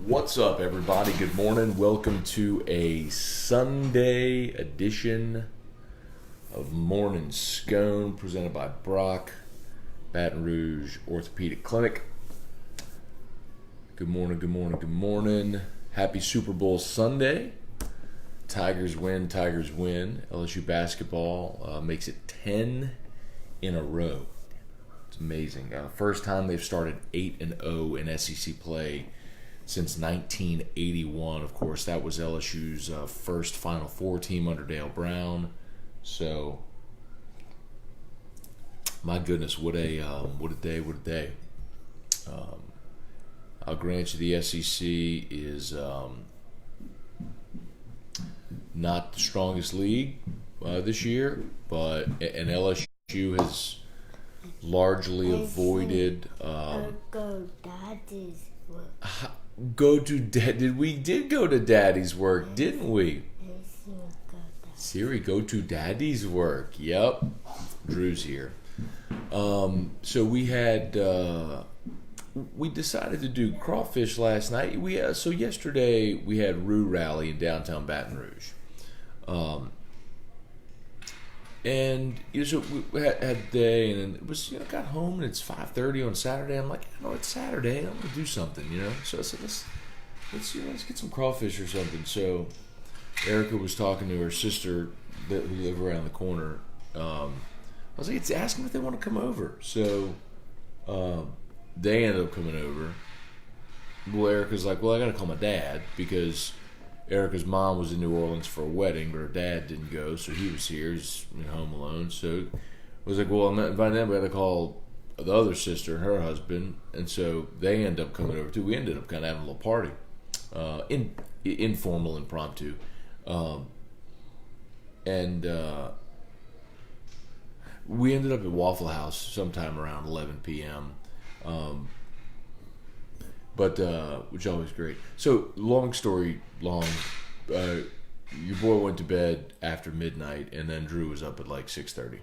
What's up, everybody? Good morning. Welcome to a Sunday edition of Morning Scone, presented by Brock, Baton Rouge Orthopedic Clinic. Good morning, good morning, good morning. Happy Super Bowl Sunday. Tigers win, Tigers win. LSU basketball makes it 10 in a row. It's amazing. First time they've started 8-0 in SEC play since 1981. Of course, that was LSU's first Final Four team under Dale Brown. So, my goodness, what a day, what a day. I'll grant you the SEC is not the strongest league this year, but and LSU has largely avoided. We did go to Daddy's work, didn't we? Siri, go to Daddy's work. Yep, Drew's here. So we had we decided to do crawfish last night. So yesterday we had Roo Rally in downtown Baton Rouge. And so we had a day, and it was, got home, and it's 5:30 on Saturday. I'm like, it's Saturday. I'm gonna do something, So I said, let's get some crawfish or something. So Erica was talking to her sister who lived around the corner. I was like, ask them if they want to come over. So they ended up coming over. Well, Erica's like, I got to call my dad because Erica's mom was in New Orleans for a wedding, but her dad didn't go, so he was here. He's home alone. So I was like, I'm not inviting them. We had to call the other sister and her husband, and so they ended up coming over too. We ended up kind of having a little party, informal, impromptu, and we ended up at Waffle House sometime around 11 p.m. But which is always great. So long story long, your boy went to bed after midnight, and then Drew was up at like 6:30.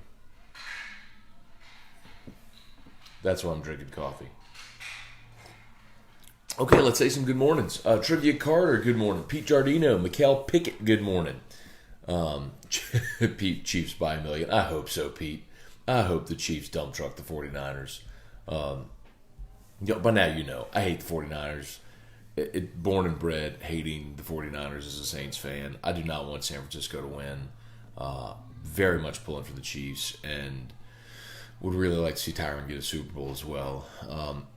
That's why I'm drinking coffee. Okay, let's say some good mornings. Trivia Carter, good morning. Pete Giardino, Mikhail Pickett, good morning. Pete, Chiefs by a million. I hope so, Pete. I hope the Chiefs dump truck the 49ers. By now I hate the 49ers. Born and bred hating the 49ers as a Saints fan. I do not want San Francisco to win. Very much pulling for the Chiefs, and would really like to see Tyron get a Super Bowl as well.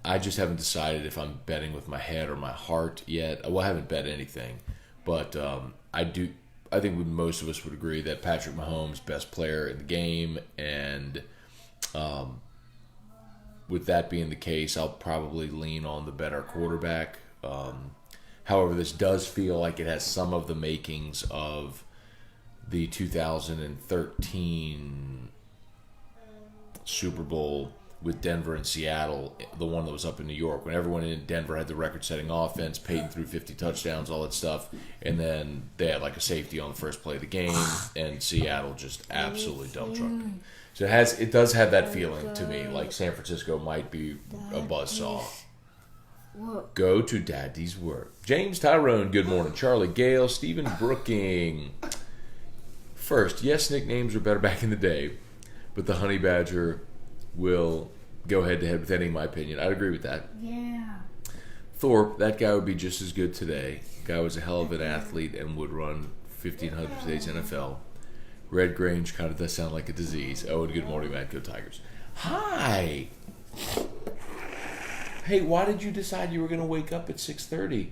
I just haven't decided if I'm betting with my head or my heart yet. Well, I haven't bet anything, but I think most of us would agree that Patrick Mahomes, best player in the game, and with that being the case, I'll probably lean on the better quarterback. However, this does feel like it has some of the makings of the 2013 Super Bowl with Denver and Seattle, the one that was up in New York, when everyone in Denver had the record-setting offense, Peyton threw 50 touchdowns, all that stuff, and then they had like a safety on the first play of the game, and Seattle just absolutely dump-trucked them. So it does have that feeling to me, like San Francisco might be a buzzsaw. Go to Daddy's work. James Tyrone, good morning. Charlie Gale, Stephen Brooking. First, yes, nicknames were better back in the day, but the Honey Badger will go head-to-head with any, in my opinion. I'd agree with that. Yeah. Thorpe, that guy would be just as good today. Guy was a hell of an athlete and would run 1,500 today's NFL. Red Grange kind of does sound like a disease. Oh, and good morning, Matt. Go Tigers. Hi. Hey, why did you decide you were going to wake up at 6:30?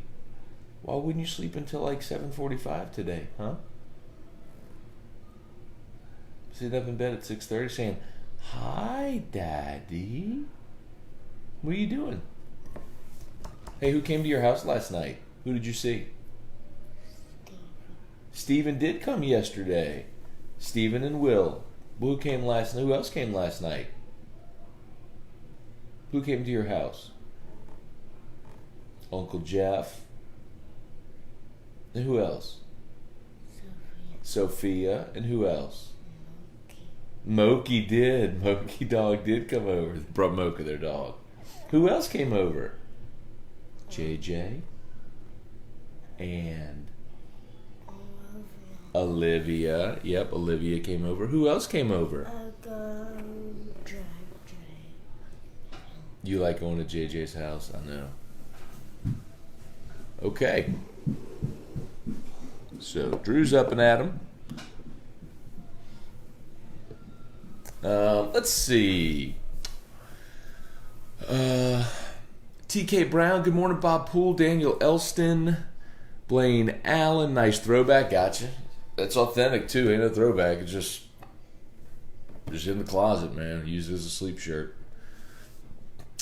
Why wouldn't you sleep until like 7:45 today, huh? Sit up in bed at 6:30 saying, hi, Daddy. What are you doing? Hey, who came to your house last night? Who did you see? Steven did come yesterday. Steven and Will. Who came last night? Who else came last night? Who came to your house? Uncle Jeff. And who else? Sophia. And who else? Moki did. Moki dog did come over. Brought Mocha their dog. Who else came over? JJ. and Olivia. Yep, Olivia came over. Who else came over? You like going to JJ's house? I know. Okay. So, Drew's up and at him. Let's see. TK Brown, good morning. Bob Poole, Daniel Elston, Blaine Allen, nice throwback. Gotcha. That's authentic too. Ain't no throwback. It's just in the closet, man. Use it as a sleep shirt.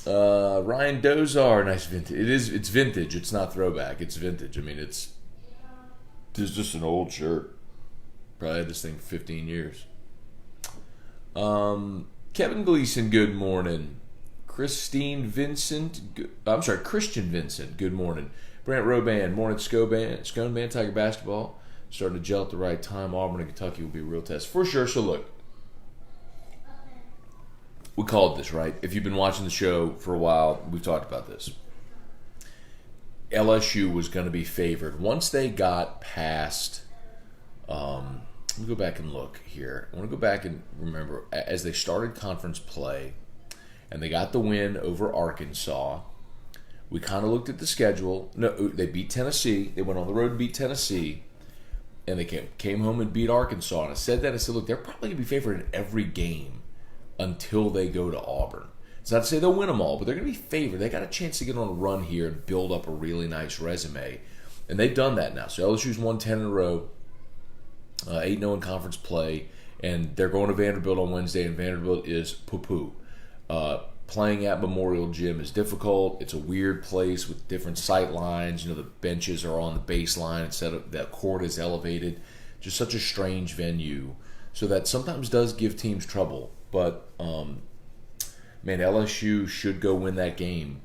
Ryan Dozar, nice vintage. It's vintage. It's not throwback. It's vintage. I mean, it's just an old shirt. Probably had this thing for 15 years. Kevin Gleason, good morning. Christian Vincent, good morning. Brant Roban, morning. Scone Band, Tiger basketball. Starting to gel at the right time. Auburn and Kentucky will be a real test. For sure. So look, we called this, right? If you've been watching the show for a while, we've talked about this. LSU was going to be favored. Once they got past, let me go back and look here. I want to go back and remember, as they started conference play, and they got the win over Arkansas, we kind of looked at the schedule. No, they beat Tennessee. They went on the road and beat Tennessee. And they came home and beat Arkansas. And I said, look, they're probably going to be favored in every game until they go to Auburn. It's not to say they'll win them all, but they're going to be favored. They got a chance to get on a run here and build up a really nice resume. And they've done that now. So LSU's won 10 in a row, 8-0 in conference play. And they're going to Vanderbilt on Wednesday, and Vanderbilt is poo-poo. Playing at Memorial Gym is difficult. It's a weird place with different sight lines. You know, the benches are on the baseline instead of that court is elevated. Just such a strange venue. So that sometimes does give teams trouble. But, man, LSU should go win that game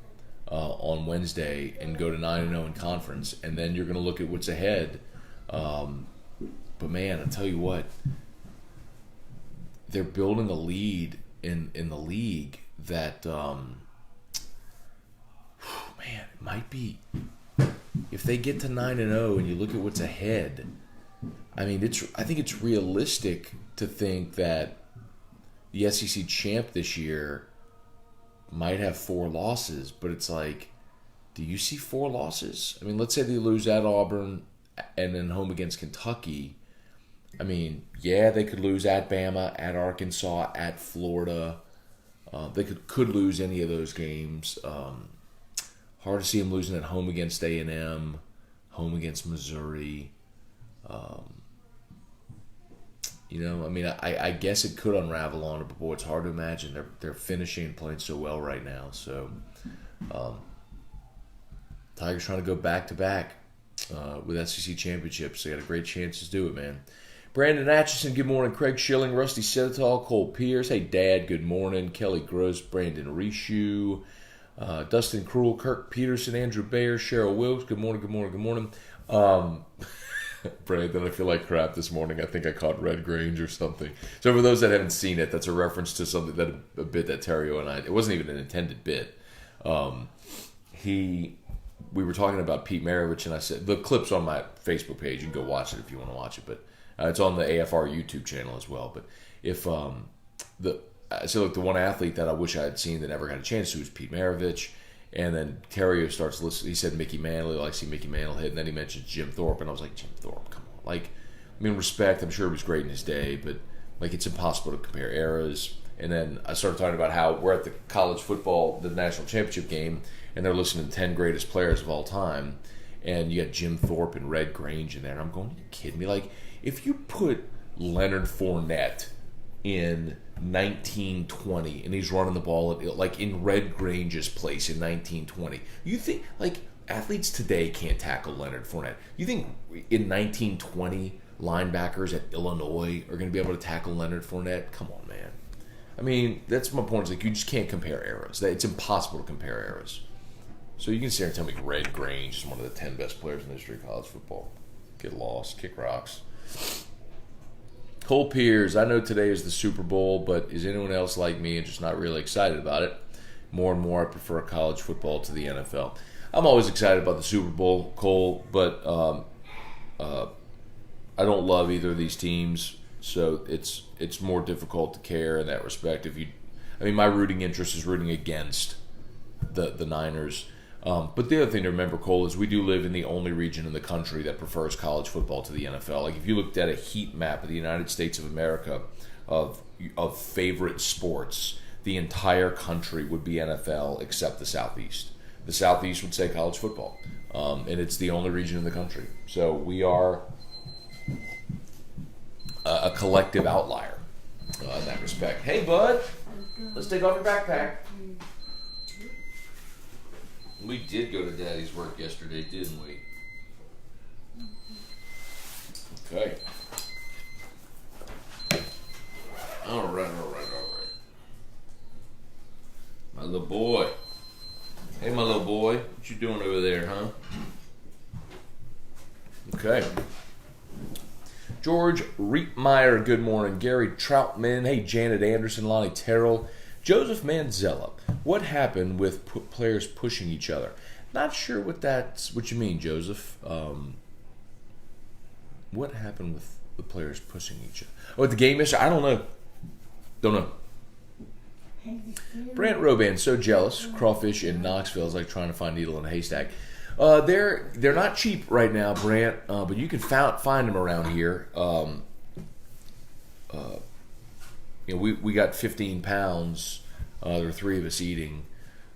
on Wednesday and go to 9-0 in conference. And then you're going to look at what's ahead. But, man, I tell you what, they're building a lead in the league that, man, it might be, if they get to 9-0 and you look at what's ahead, I mean, I think it's realistic to think that the SEC champ this year might have 4 losses, but it's like, do you see 4 losses? I mean, let's say they lose at Auburn and then home against Kentucky. I mean, yeah, they could lose at Bama, at Arkansas, at Florida. They could lose any of those games. Hard to see them losing at home against A&M, home against Missouri. You know, I mean, I guess it could unravel on it, but boy, it's hard to imagine. They're finishing and playing so well right now. So, Tigers trying to go back-to-back with SEC championships. They got a great chance to do it, man. Brandon Atchison, good morning. Craig Schilling, Rusty Sedetol, Cole Pierce. Hey, Dad, good morning. Kelly Gross, Brandon Rishu, Dustin Cruel, Kirk Peterson, Andrew Bayer, Cheryl Wilkes. Good morning, good morning, good morning. Brandon, I feel like crap this morning. I think I caught Red Grange or something. So for those that haven't seen it, that's a reference to something that a bit that Terrio and I, it wasn't even an intended bit. We were talking about Pete Maravich, and I said, the clip's on my Facebook page. You can go watch it if you want to watch it, but it's on the AFR YouTube channel as well. But if I said, look, the one athlete that I wish I had seen that never got a chance to was Pete Maravich. And then Terrio starts listening. He said Mickey Mantle. I see Mickey Mantle hit. And then he mentions Jim Thorpe. And I was like, Jim Thorpe, come on. Like, I mean, respect. I'm sure he was great in his day. But, like, it's impossible to compare eras. And then I started talking about how we're at the college football, the national championship game, and they're listening to 10 greatest players of all time. And you got Jim Thorpe and Red Grange in there. And I'm going, are you kidding me? Like, if you put Leonard Fournette in 1920 and he's running the ball like in Red Grange's place in 1920, you think like athletes today can't tackle Leonard Fournette? You think in 1920 linebackers at Illinois are going to be able to tackle Leonard Fournette? Come on, man. I mean, that's my point. Is like you just can't compare eras. It's impossible to compare eras. So you can sit here and tell me Red Grange is one of the 10 best players in the history of college football. Get lost, kick rocks. Cole Pierce, I know today is the Super Bowl, but is anyone else like me and just not really excited about it? More and more, I prefer college football to the NFL. I'm always excited about the Super Bowl, Cole, but I don't love either of these teams, so it's more difficult to care in that respect. My rooting interest is rooting against the Niners. But the other thing to remember, Cole, is we do live in the only region in the country that prefers college football to the NFL. Like if you looked at a heat map of the United States of America of favorite sports, the entire country would be NFL except the Southeast. The Southeast would say college football, and it's the only region in the country. So we are a collective outlier in that respect. Hey, bud, let's take off your backpack. We did go to Daddy's work yesterday, didn't we? Okay. All right. My little boy. Hey, my little boy. What you doing over there, huh? Okay. George Rietmeyer, good morning. Gary Troutman. Hey, Janet Anderson, Lonnie Terrell. Joseph Manzella. What happened with players pushing each other? Not sure what you mean, Joseph. What happened with the players pushing each other? Oh, at the game yesterday? I don't know. Brant Roban, so jealous. Crawfish in Knoxville is like trying to find a needle in a haystack. They're not cheap right now, Brant, but you can find them around here. We got 15 pounds. There were three of us eating.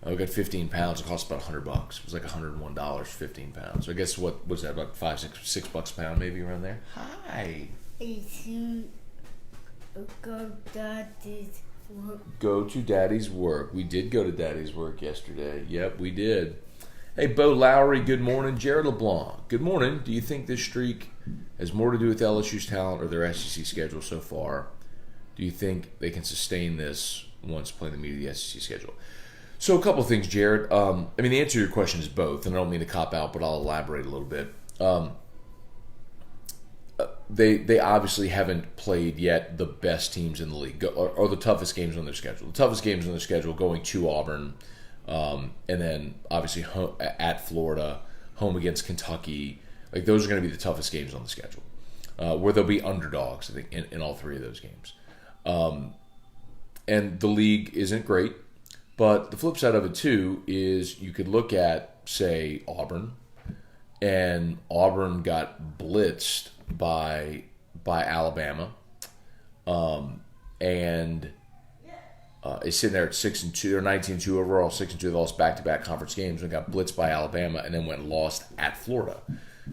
We got 15 pounds. It cost about $100. It was like $101 for 15 pounds. So I guess what was that? About $6 a pound, maybe around there. Hi. Go to Daddy's work. We did go to Daddy's work yesterday. Yep, we did. Hey, Bo Lowry, good morning. Jared LeBlanc, good morning. Do you think this streak has more to do with LSU's talent or their SEC schedule so far? Do you think they can sustain this once playing the meat of the SEC schedule? So a couple of things, Jared. The answer to your question is both, and I don't mean to cop out, but I'll elaborate a little bit. They obviously haven't played yet the best teams in the league, or the toughest games on their schedule. The toughest games on their schedule going to Auburn, and then obviously at Florida, home against Kentucky. Like those are going to be the toughest games on the schedule, where they'll be underdogs, I think, in all three of those games. And the league isn't great, but the flip side of it too is you could look at, say, Auburn, and Auburn got blitzed by Alabama, and is sitting there at 6-2. They're 19-2 overall, 6-2. They lost back-to-back conference games and got blitzed by Alabama, and then went and lost at Florida.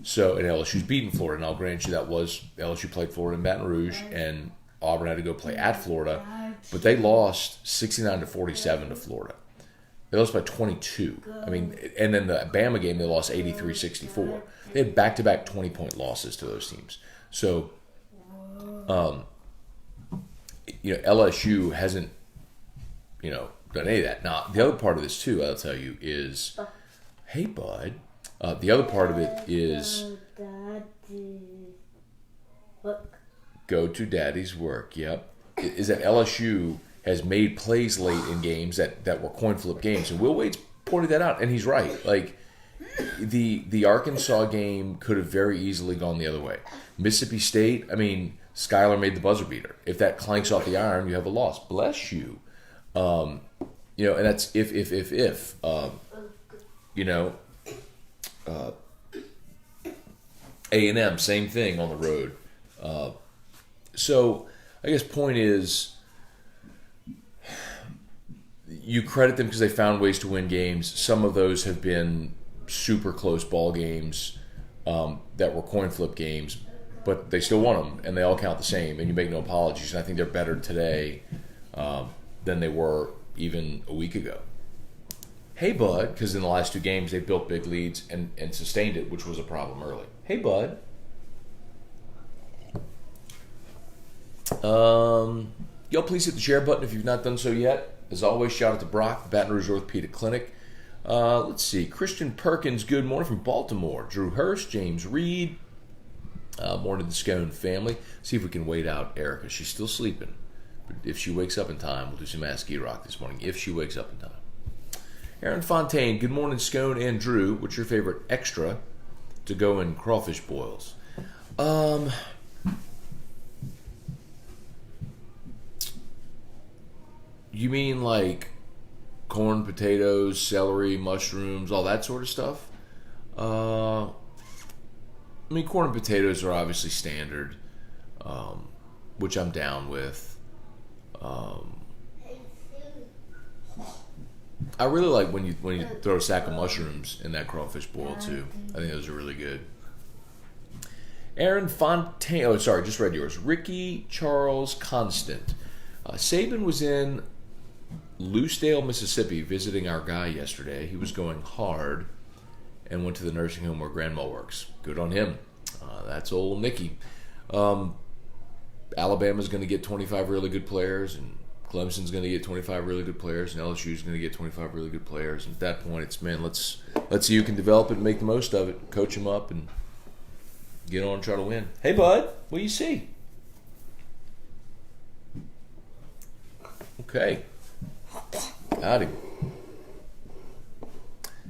So, and LSU's beaten Florida. And I'll grant you that was LSU played Florida in Baton Rouge, and Auburn had to go play at Florida, but they lost 69-47 to Florida. They lost by 22. And then the Bama game, they lost 83-64. They had back-to-back 20-point losses to those teams. So, LSU hasn't, done any of that. Now, the other part of this, too, I'll tell you, is, hey, bud, the other part of it is go to Daddy's work, yep, is that LSU has made plays late in games that were coin flip games. And Will Wade's pointed that out, and he's right. Like, the Arkansas game could have very easily gone the other way. Mississippi State, Skylar made the buzzer beater. If that clanks off the iron, you have a loss. Bless you. And that's if. A&M, same thing on the road. So I guess point is, you credit them because they found ways to win games. Some of those have been super close ball games that were coin flip games, but they still won them, and they all count the same, and you make no apologies. And I think they're better today than they were even a week ago. Hey, bud, because in the last two games they built big leads and sustained it, which was a problem early. Hey, bud. Y'all please hit the share button if you've not done so yet. As always, shout out to Brock, the Baton Rouge Orthopedic Clinic. Let's see. Christian Perkins, good morning from Baltimore. Drew Hurst, James Reed. Morning to the Scone family. See if we can wait out Erica. She's still sleeping. But if she wakes up in time, we'll do some Ask E-Rock this morning, if she wakes up in time. Aaron Fontaine, good morning, Scone and Drew. What's your favorite extra to go in crawfish boils? You mean like corn, potatoes, celery, mushrooms, all that sort of stuff? I mean, corn and potatoes are obviously standard, which I'm down with. I really like when you throw a sack of mushrooms in that crawfish boil too. I think those are really good. Aaron Fontaine. Oh, sorry, just read yours. Ricky Charles Constant. Saban was in Loosedale, Mississippi, visiting our guy yesterday. He was going hard and went to the nursing home where Grandma works. Good on him. That's old Nicky. Alabama's going to get 25 really good players, and Clemson's going to get 25 really good players, and LSU's going to get 25 really good players. And at that point, it's, man, let's see who can develop it and make the most of it, coach them up, and get on and try to win. Hey, bud, what do you see? Okay. Got him.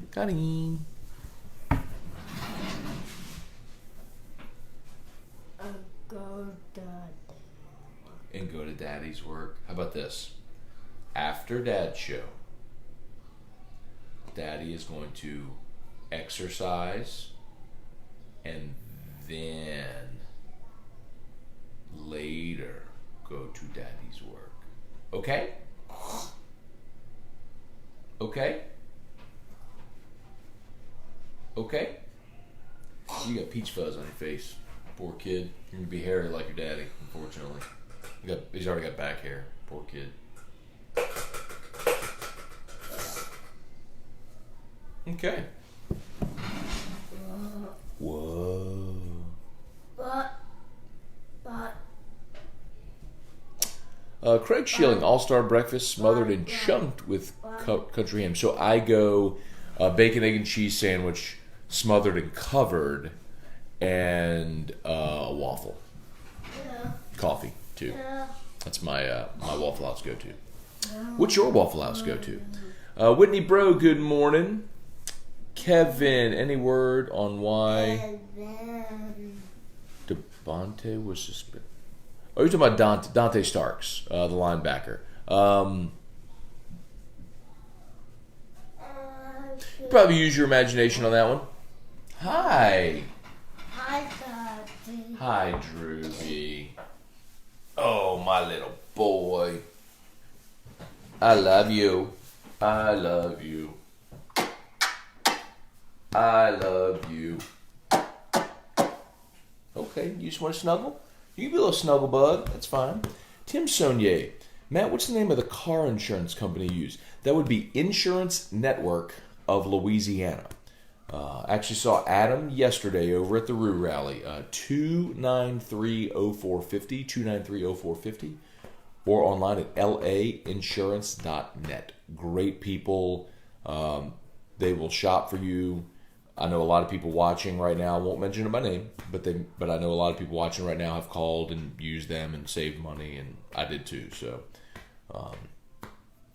Got him. And go to Daddy's work. How about this? After Dad's show, Daddy is going to exercise and then later go to Daddy's work. Okay? Okay? Okay? You got peach fuzz on your face. Poor kid. You're going to be hairy like your daddy, unfortunately. He's already got back hair. Poor kid. Okay. Whoa. Craig Schilling, All-Star Breakfast smothered and chunked with country ham. So I go bacon, egg, and cheese sandwich smothered and covered, and waffle. Yeah. Coffee, too. Yeah. That's my Waffle House go-to. What's your Waffle House go-to? Whitney Bro, good morning. Kevin, any word on why Devontae was suspended? Oh, you're talking about Dante Starks, the linebacker. You probably use your imagination on that one. Hi. Hi, Daddy. Hi, Drewby. Oh, my little boy. I love you. I love you. I love you. Okay, you just want to snuggle? You can be a little snuggle bug. That's fine. Tim Saunier. Matt, what's the name of the car insurance company you use? That would be Insurance Network of Louisiana. Actually saw Adam yesterday over at the Roo Rally. 2930450, 2930450, or online at lainsurance.net. Great people. They will shop for you. I know a lot of people watching right now. I won't mention it by name, but I know a lot of people watching right now have called and used them and saved money, and I did too. So,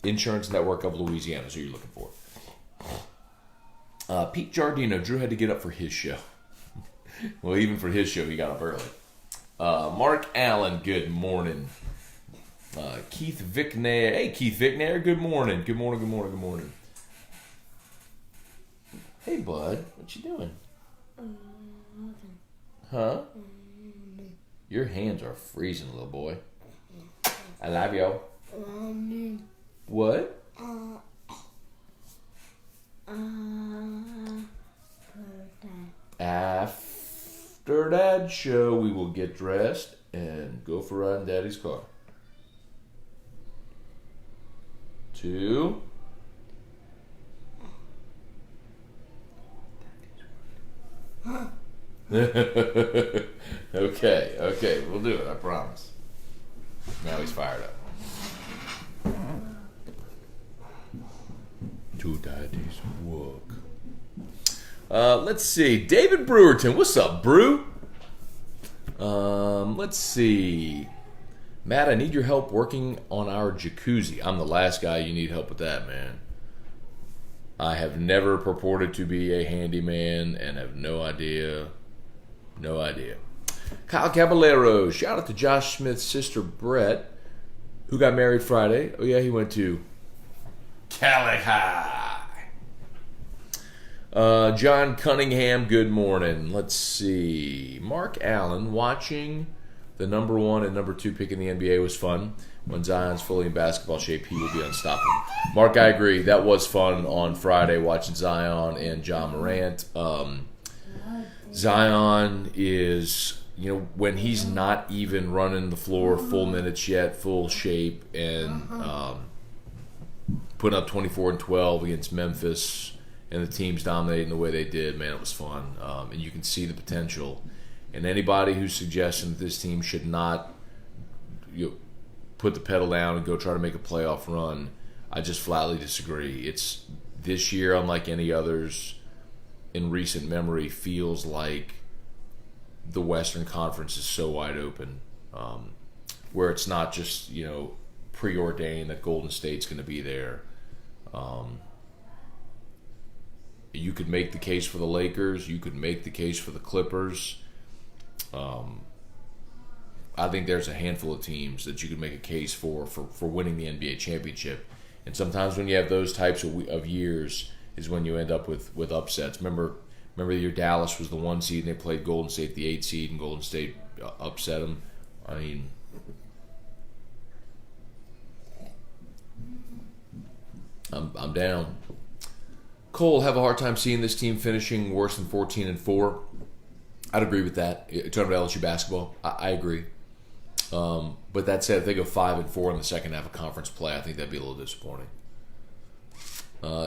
Insurance Network of Louisiana is who you're looking for. Pete Giardino, Drew had to get up for his show. Well, even for his show, he got up early. Mark Allen, good morning. Keith Vicknair, hey Keith Vicknair, good morning. Good morning, good morning, good morning. Hey, bud, what you doing? Huh? Your hands are freezing, little boy. I love you. What? After Dad's show, we will get dressed and go for a ride in Daddy's car. 2. Okay, we'll do it, I promise. Now he's fired up. To Daddy's work. Let's see. David Brewerton. What's up, Brew? Let's see. Matt, I need your help working on our jacuzzi. I'm the last guy you need help with that, man. I have never purported to be a handyman and have no idea. No idea. Kyle Caballero. Shout out to Josh Smith's sister, Brett, who got married Friday. Oh, yeah, he went to Cali High. John Cunningham, good morning. Let's see. Mark Allen, watching the number 1 and number 2 pick in the NBA was fun. When Zion's fully in basketball shape, he will be unstoppable. Mark, I agree. That was fun on Friday, watching Zion and John Morant. Zion is, when he's not even running the floor full minutes yet, full shape, and putting up 24 and 12 against Memphis, and the teams dominating the way they did, man, it was fun. And you can see the potential. And anybody who's suggesting that this team should not put the pedal down and go try to make a playoff run, I just flatly disagree. It's this year, unlike any others in recent memory, feels like the Western Conference is so wide open, where it's not just preordained that Golden State's going to be there. You could make the case for the Lakers. You could make the case for the Clippers. I think there's a handful of teams that you could make a case for winning the NBA championship. And sometimes when you have those types of years is when you end up with upsets. Remember the year Dallas was the 1 seed and they played Golden State the 8 seed and Golden State upset them. I mean, I'm down. Cole, have a hard time seeing this team finishing worse than 14-4. I'd agree with that. You're talking about LSU basketball. I agree. But that said, if they go 5-4 in the second half of conference play, I think that'd be a little disappointing.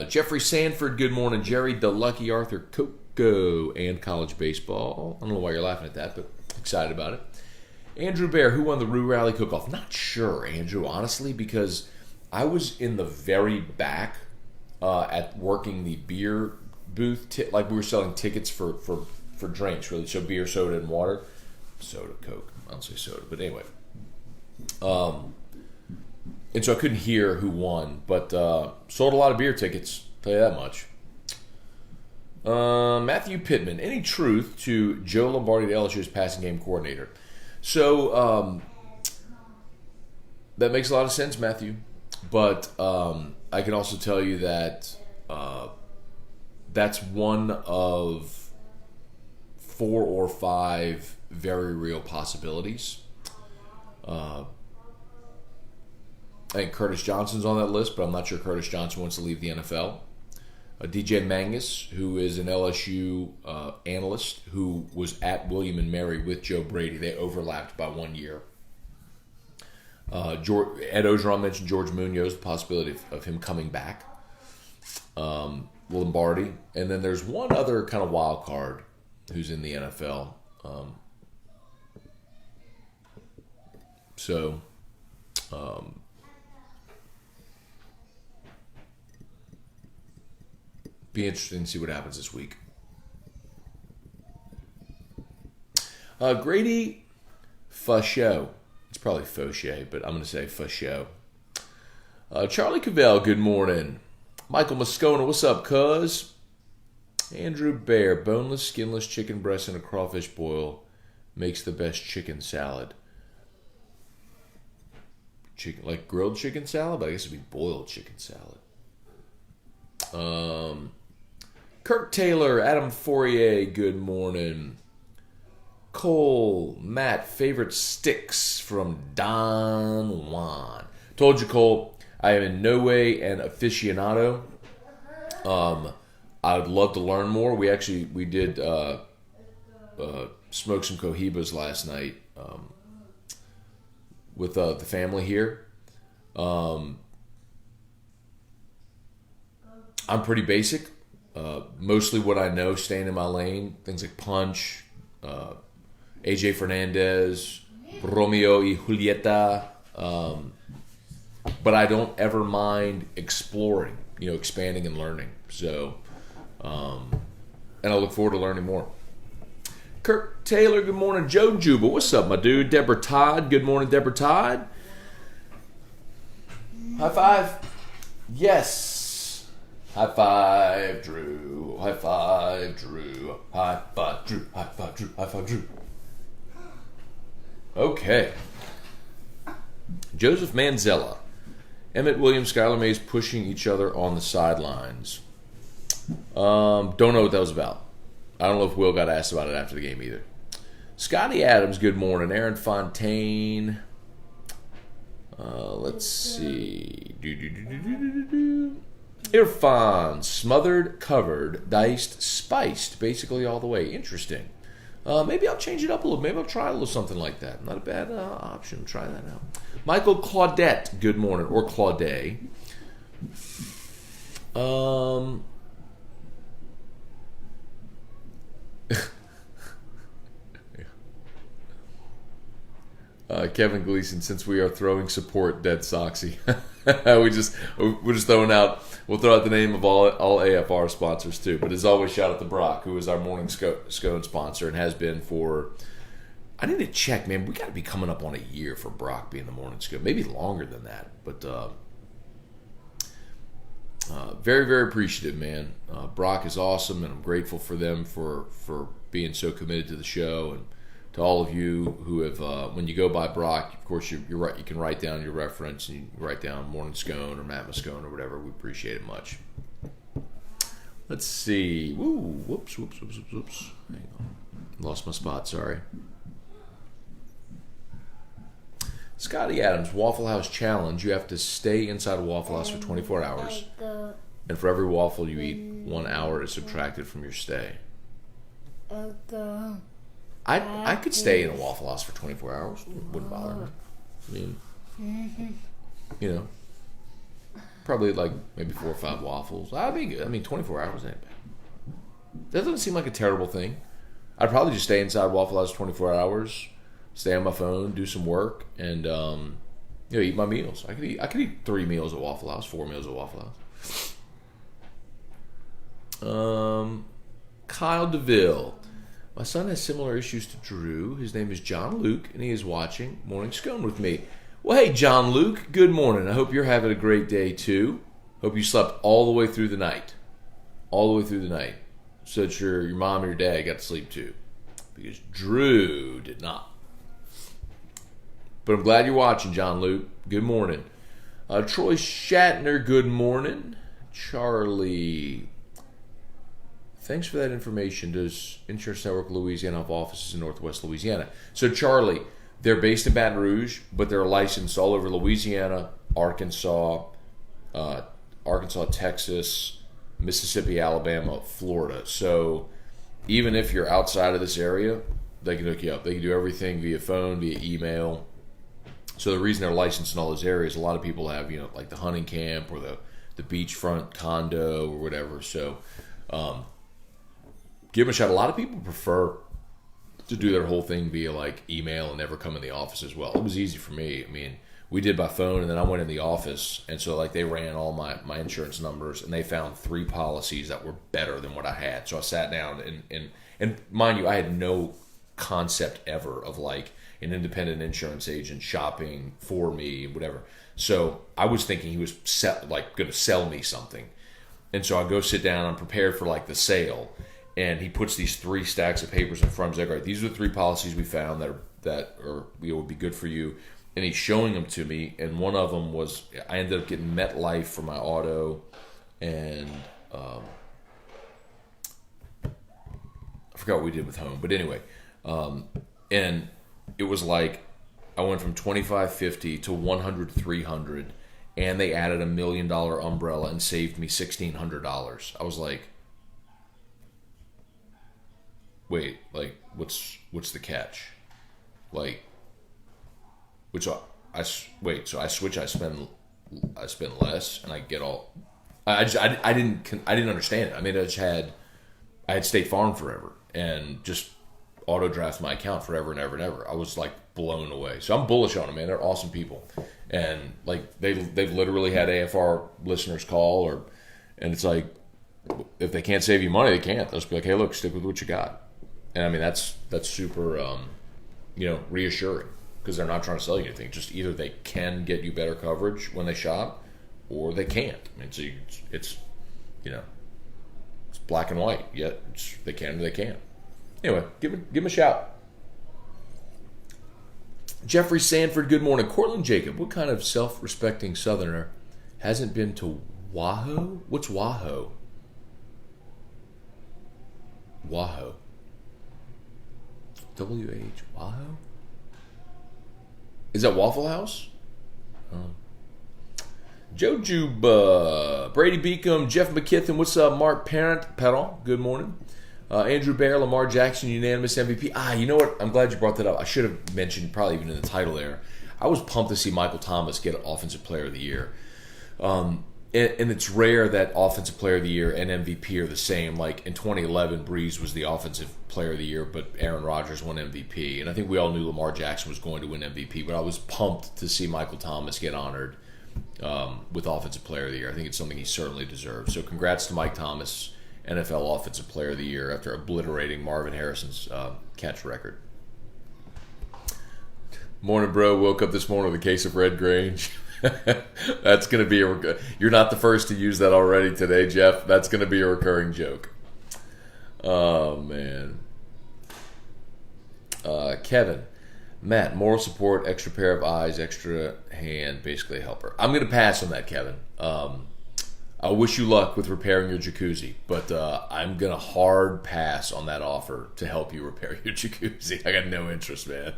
Jeffrey Sanford, good morning. Jerry DeLucky, Arthur Coco, and college baseball. I don't know why you're laughing at that, but excited about it. Andrew Bear, who won the Roo Rally Cook-Off? Not sure, Andrew, honestly, because I was in the very back at working the beer booth. Like we were selling tickets for drinks, really. So beer, soda, and water. Soda, Coke. I don't say soda, but anyway. And so I couldn't hear who won, but sold a lot of beer tickets, tell you that much. Matthew Pittman, any truth to Joe Lombardi, the LSU's passing game coordinator? So that makes a lot of sense, Matthew. But I can also tell you that that's one of 4 or 5 very real possibilities. I think Curtis Johnson's on that list, but I'm not sure Curtis Johnson wants to leave the NFL. DJ Mangus, who is an LSU analyst who was at William & Mary with Joe Brady. They overlapped by 1 year. Ed Ogeron mentioned George Munoz, the possibility of him coming back. Lombardi. And then there's one other kind of wild card who's in the NFL. Be interesting to see what happens this week. Grady Faucheux. It's probably Fauché, but I'm going to say Faucheux. Charlie Cavell, good morning. Michael Moscona, what's up, cuz? Andrew Bear, boneless, skinless chicken breast and a crawfish boil makes the best chicken salad. Chicken, like grilled chicken salad, but I guess it'd be boiled chicken salad. Kirk Taylor, Adam Fourier, good morning. Cole, Matt, favorite sticks from Don Juan. Told you, Cole, I am in no way an aficionado. I would love to learn more. We did smoke some cohibas last night with the family here. I'm pretty basic. Mostly what I know, staying in my lane. Things like punch, AJ Fernandez, Romeo y Julieta. But I don't ever mind exploring, expanding and learning. So, and I look forward to learning more. Kirk Taylor, good morning. Joe Juba, what's up, my dude? Deborah Todd, good morning, Deborah Todd. High five. Yes. High five, Drew. High five, Drew. High five, Drew. High five, Drew. High five, Drew. Okay. Joseph Manzella. Emmett Williams, Skylar Mays pushing each other on the sidelines. Don't know what that was about. I don't know if Will got asked about it after the game either. Scotty Adams, good morning. Aaron Fontaine. Let's see. Irfan, smothered, covered, diced, spiced, basically all the way. Interesting. Maybe I'll change it up a little. Maybe I'll try a little something like that. Not a bad option. Try that out. Michael Claudette, good morning. Or Claudet. Kevin Gleason, since we are throwing support, dead Soxy. we're just throwing out. We'll throw out the name of all AFR sponsors too. But as always, shout out to Brock, who is our morning Scone sponsor and has been for. I need to check, man. We got to be coming up on a year for Brock being the morning Scone, maybe longer than that. But very, very appreciative, man. Brock is awesome, and I'm grateful for them for being so committed to the show. And to all of you who have, when you go by Brock, of course, you're right. You can write down your reference, and you write down Morning Scone or Matt Scone or whatever. We appreciate it much. Let's see. Woo, whoops. Hang on. Lost my spot, sorry. Scotty Adams, Waffle House Challenge. You have to stay inside a Waffle House for 24 hours. And for every waffle you eat, 1 hour is subtracted from your stay. I could stay in a Waffle House for 24 hours. Wouldn't bother me. I mean, you know, probably like maybe 4 or 5 waffles. I'd be good. I mean, 24 hours ain't bad. That doesn't seem like a terrible thing. I'd probably just stay inside Waffle House 24 hours, stay on my phone, do some work, and eat my meals. I could eat 3 meals at Waffle House, 4 meals at Waffle House. Kyle DeVille. My son has similar issues to Drew. His name is John Luke, and he is watching Morning Scone with me. Well, hey, John Luke, good morning. I hope you're having a great day, too. Hope you slept all the way through the night. All the way through the night. So that your mom and your dad got to sleep, too. Because Drew did not. But I'm glad you're watching, John Luke. Good morning. Troy Shatner, good morning. Charlie, thanks for that information. Does Insurance Network Louisiana have offices in Northwest Louisiana? So, Charlie, they're based in Baton Rouge, but they're licensed all over Louisiana, Arkansas, Texas, Mississippi, Alabama, Florida. So, even if you're outside of this area, they can hook you up. They can do everything via phone, via email. So the reason they're licensed in all those areas, a lot of people have, like the hunting camp or the beachfront condo or whatever. So give them a shot. A lot of people prefer to do their whole thing via like email and never come in the office as well. It was easy for me. I mean, we did by phone, and then I went in the office, and so like they ran all my insurance numbers, and they found 3 policies that were better than what I had. So I sat down and mind you, I had no concept ever of like an independent insurance agent shopping for me, whatever. So I was thinking he was going to sell me something. And so I go sit down, I'm prepared for like the sale, and he puts these 3 stacks of papers in front of me. He's like, all right, these are the 3 policies we found that would be good for you. And he's showing them to me, and one of them was, I ended up getting MetLife for my auto, and I forgot what we did with home, but anyway, and it was like I went from $25.50 to $100,300, and they added $1 million umbrella and saved me $1,600. I was like, wait, like what's the catch? Like, so I switch, I spend less, and I get all. I didn't understand it. I mean, I had State Farm forever, and just auto draft my account forever and ever and ever. I was like blown away. So I'm bullish on them, man. They're awesome people, and like they've literally had AFR listeners call, and it's like if they can't save you money, they can't. They'll just be like, hey, look, stick with what you got. And I mean that's super reassuring, because they're not trying to sell you anything. Just either they can get you better coverage when they shop, or they can't. I mean, so it's It's black and white. Yet they can or they can't. Anyway, give him a shout. Jeffrey Sanford, good morning. Cortland Jacob, what kind of self-respecting Southerner hasn't been to Wahoo? What's Wahoo? Wahoo. W-H, Wahoo? Is that Waffle House? Joe Juba, Brady Beacom, Jeff McKithen, what's up? Mark Parent, Pedal, good morning. Andrew Bear, Lamar Jackson, unanimous MVP. You know what? I'm glad you brought that up. I should have mentioned, probably even in the title there, I was pumped to see Michael Thomas get Offensive Player of the Year. And it's rare that Offensive Player of the Year and MVP are the same. Like in 2011, Breeze was the Offensive Player of the Year, but Aaron Rodgers won MVP. And I think we all knew Lamar Jackson was going to win MVP, but I was pumped to see Michael Thomas get honored with Offensive Player of the Year. I think it's something he certainly deserves. So congrats to Mike Thomas, NFL Offensive Player of the Year, after obliterating Marvin Harrison's catch record. Morning, bro. Woke up this morning with a case of Red Grange. That's going to be you're not the first to use that already today, Jeff. That's going to be a recurring joke. Oh, man. Kevin. Matt, moral support, extra pair of eyes, extra hand, basically a helper. I'm going to pass on that, Kevin. I wish you luck with repairing your jacuzzi, but I'm going to hard pass on that offer to help you repair your jacuzzi. I got no interest, man.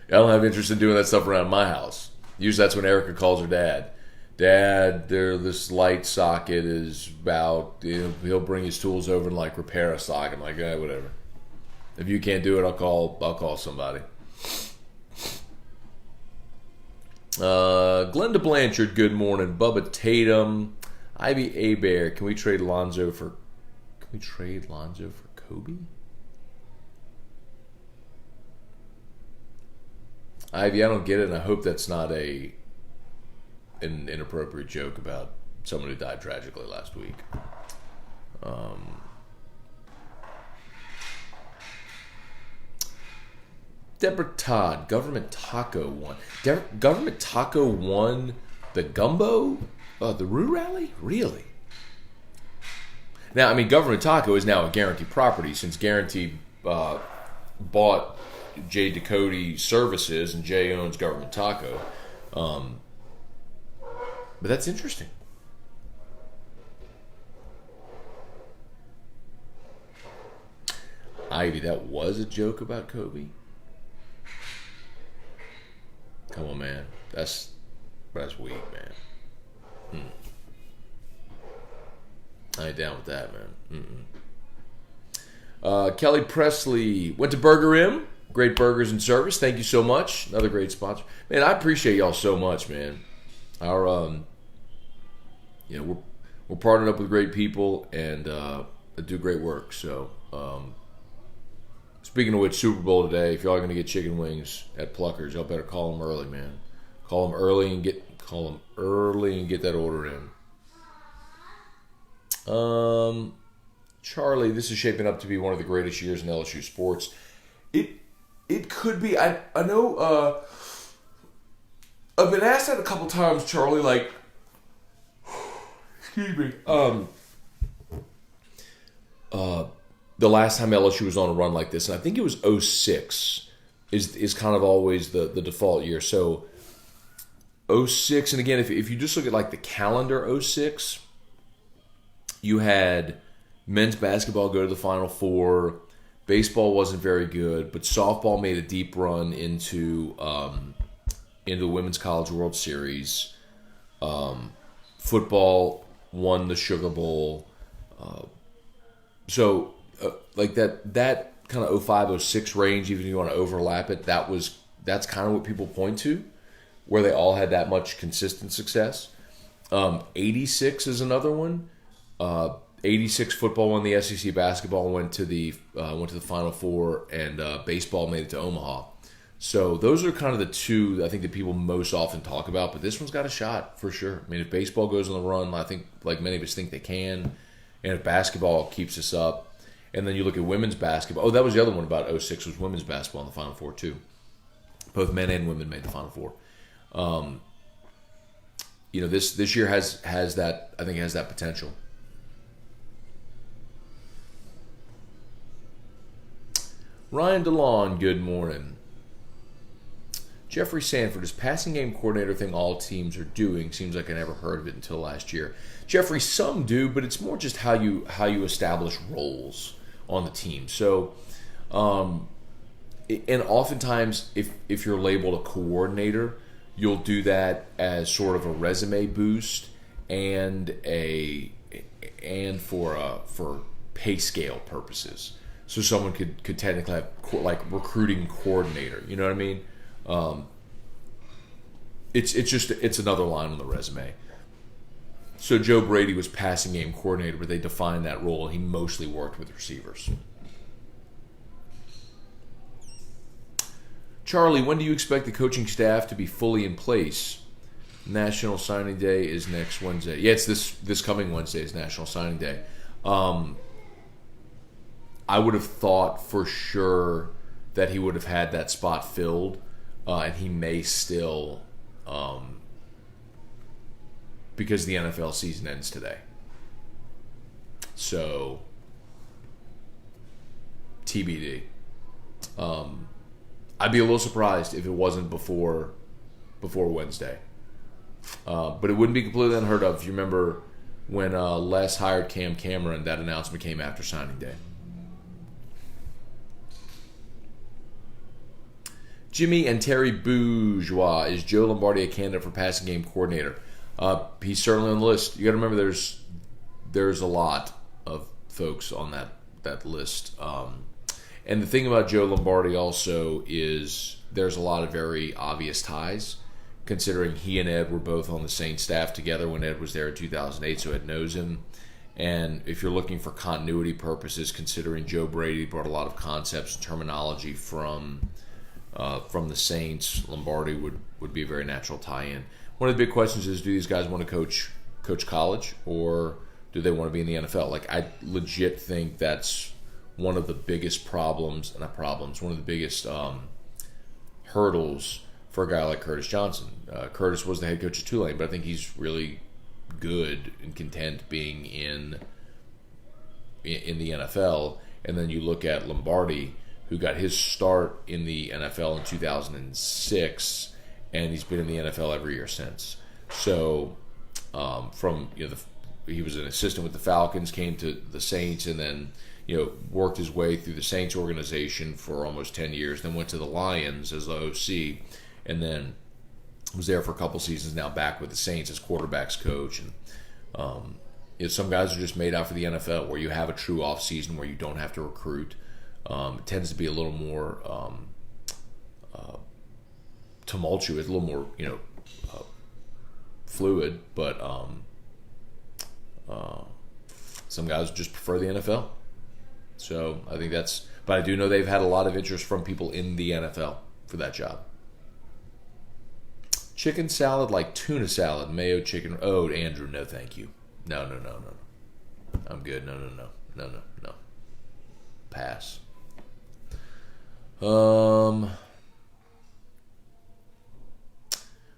I don't have interest in doing that stuff around my house. Usually that's when Erica calls her dad. Dad, this light socket is about, he'll bring his tools over and like repair a socket. I'm like, whatever. If you can't do it, I'll call somebody. Glenda Blanchard, good morning. Bubba Tatum, Ivy Abear, can we trade Lonzo for Kobe? Ivy, I don't get it, and I hope that's not an inappropriate joke about someone who died tragically last week. Deborah Todd, Government Taco won. Government Taco won the Gumbo, the Roo Rally? Really? Now, I mean, Government Taco is now a Guaranty property since Guaranty bought Jay Ducote Services and Jay owns Government Taco. But that's interesting. Ivy, that was a joke about Kobe? Come on, man. That's weak, man. I ain't down with that, man. Kelly Presley went to Burger M. Great burgers and service. Thank you so much. Another great sponsor. Man, I appreciate y'all so much, man. Our, we're partnered up with great people and do great work. So, speaking of which, Super Bowl today. If y'all are going to get chicken wings at Pluckers, y'all better call them early, man. Call them early and get that order in. Charlie, this is shaping up to be one of the greatest years in LSU sports. It could be. I know. I've been asked that a couple times, Charlie. Like, excuse me. The last time LSU was on a run like this, and I think it was 06, is kind of always the default year. So 06, and again, if you just look at like the calendar 06, you had men's basketball go to the Final Four. Baseball wasn't very good, but softball made a deep run into the Women's College World Series. Football won the Sugar Bowl. Like that kind of 05, 06 range, even if you want to overlap it, that's kind of what people point to, where they all had that much consistent success. 86 is another one. 86 football won the SEC, basketball went to the Final Four, and baseball made it to Omaha. So those are kind of the two I think that people most often talk about, but this one's got a shot for sure. I mean, if baseball goes on the run, I think like many of us think they can, and if basketball keeps us up, and then you look at women's basketball. Oh, that was the other one about 06 was women's basketball in the Final Four too. Both men and women made the Final Four. This year has that, I think, has that potential. Ryan DeLon, good morning. Jeffrey Sanford, is passing game coordinator thing all teams are doing? Seems like I never heard of it until last year. Jeffrey, some do, but it's more just how you establish roles on the team. So, and oftentimes, if you're labeled a coordinator, you'll do that as sort of a resume boost and for pay scale purposes. So someone could technically have like recruiting coordinator. You know what I mean? It's another line on the resume. So Joe Brady was passing game coordinator, but they defined that role, and he mostly worked with receivers. Charlie, when do you expect the coaching staff to be fully in place? National Signing Day is next Wednesday. Yeah, it's this coming Wednesday is National Signing Day. I would have thought for sure that he would have had that spot filled, and he may still, because the NFL season ends today. So, TBD. I'd be a little surprised if it wasn't before Wednesday. But it wouldn't be completely unheard of. If you remember when Les hired Cam Cameron, that announcement came after signing day. Jimmy and Terry Bourgeois, is Joe Lombardi a candidate for passing game coordinator? He's certainly on the list. You got to remember there's a lot of folks on that list. And the thing about Joe Lombardi also is there's a lot of very obvious ties, considering he and Ed were both on the Saints staff together when Ed was there in 2008, so Ed knows him. And if you're looking for continuity purposes, considering Joe Brady brought a lot of concepts and terminology from the Saints, Lombardi would be a very natural tie-in. One of the big questions is, do these guys want to coach college, or do they want to be in the NFL? Like, I legit think that's one of the biggest one of the biggest hurdles for a guy like Curtis Johnson. Curtis was the head coach of Tulane, but I think he's really good and content being in the NFL. And then you look at Lombardi, who got his start in the NFL in 2006, and he's been in the NFL every year since. So, he was an assistant with the Falcons, came to the Saints, and then worked his way through the Saints organization for almost 10 years. Then went to the Lions as the OC, and then was there for a couple seasons. Now back with the Saints as quarterbacks coach. And some guys are just made out for the NFL, where you have a true off season where you don't have to recruit. It tends to be a little more tumultuous, a little more fluid, but some guys just prefer the NFL. So I think but I do know they've had a lot of interest from people in the NFL for that job. Chicken salad like tuna salad, mayo, chicken. Oh, Andrew, no thank you. No. I'm good. No. Pass.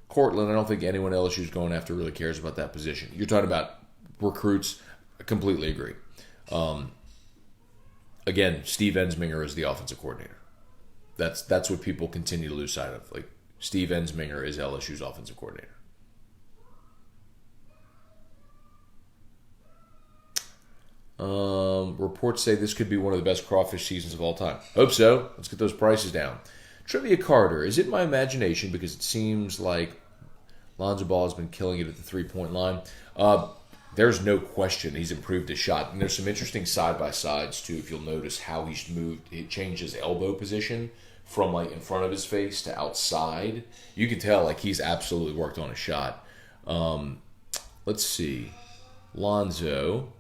Cortland, I don't think anyone LSU's going after really cares about that position. You're talking about recruits. I completely agree. Again, Steve Ensminger is the offensive coordinator. That's what people continue to lose sight of. Like, Steve Ensminger is LSU's offensive coordinator. Reports say this could be one of the best crawfish seasons of all time. Hope so. Let's get those prices down. Trivia Carter, is it my imagination because it seems like Lonzo Ball has been killing it at the three-point line? There's no question he's improved his shot. And there's some interesting side-by-sides, too, if you'll notice how he's moved. He changed his elbow position from, like, in front of his face to outside. You can tell, like, he's absolutely worked on his shot. Let's see. Lonzo.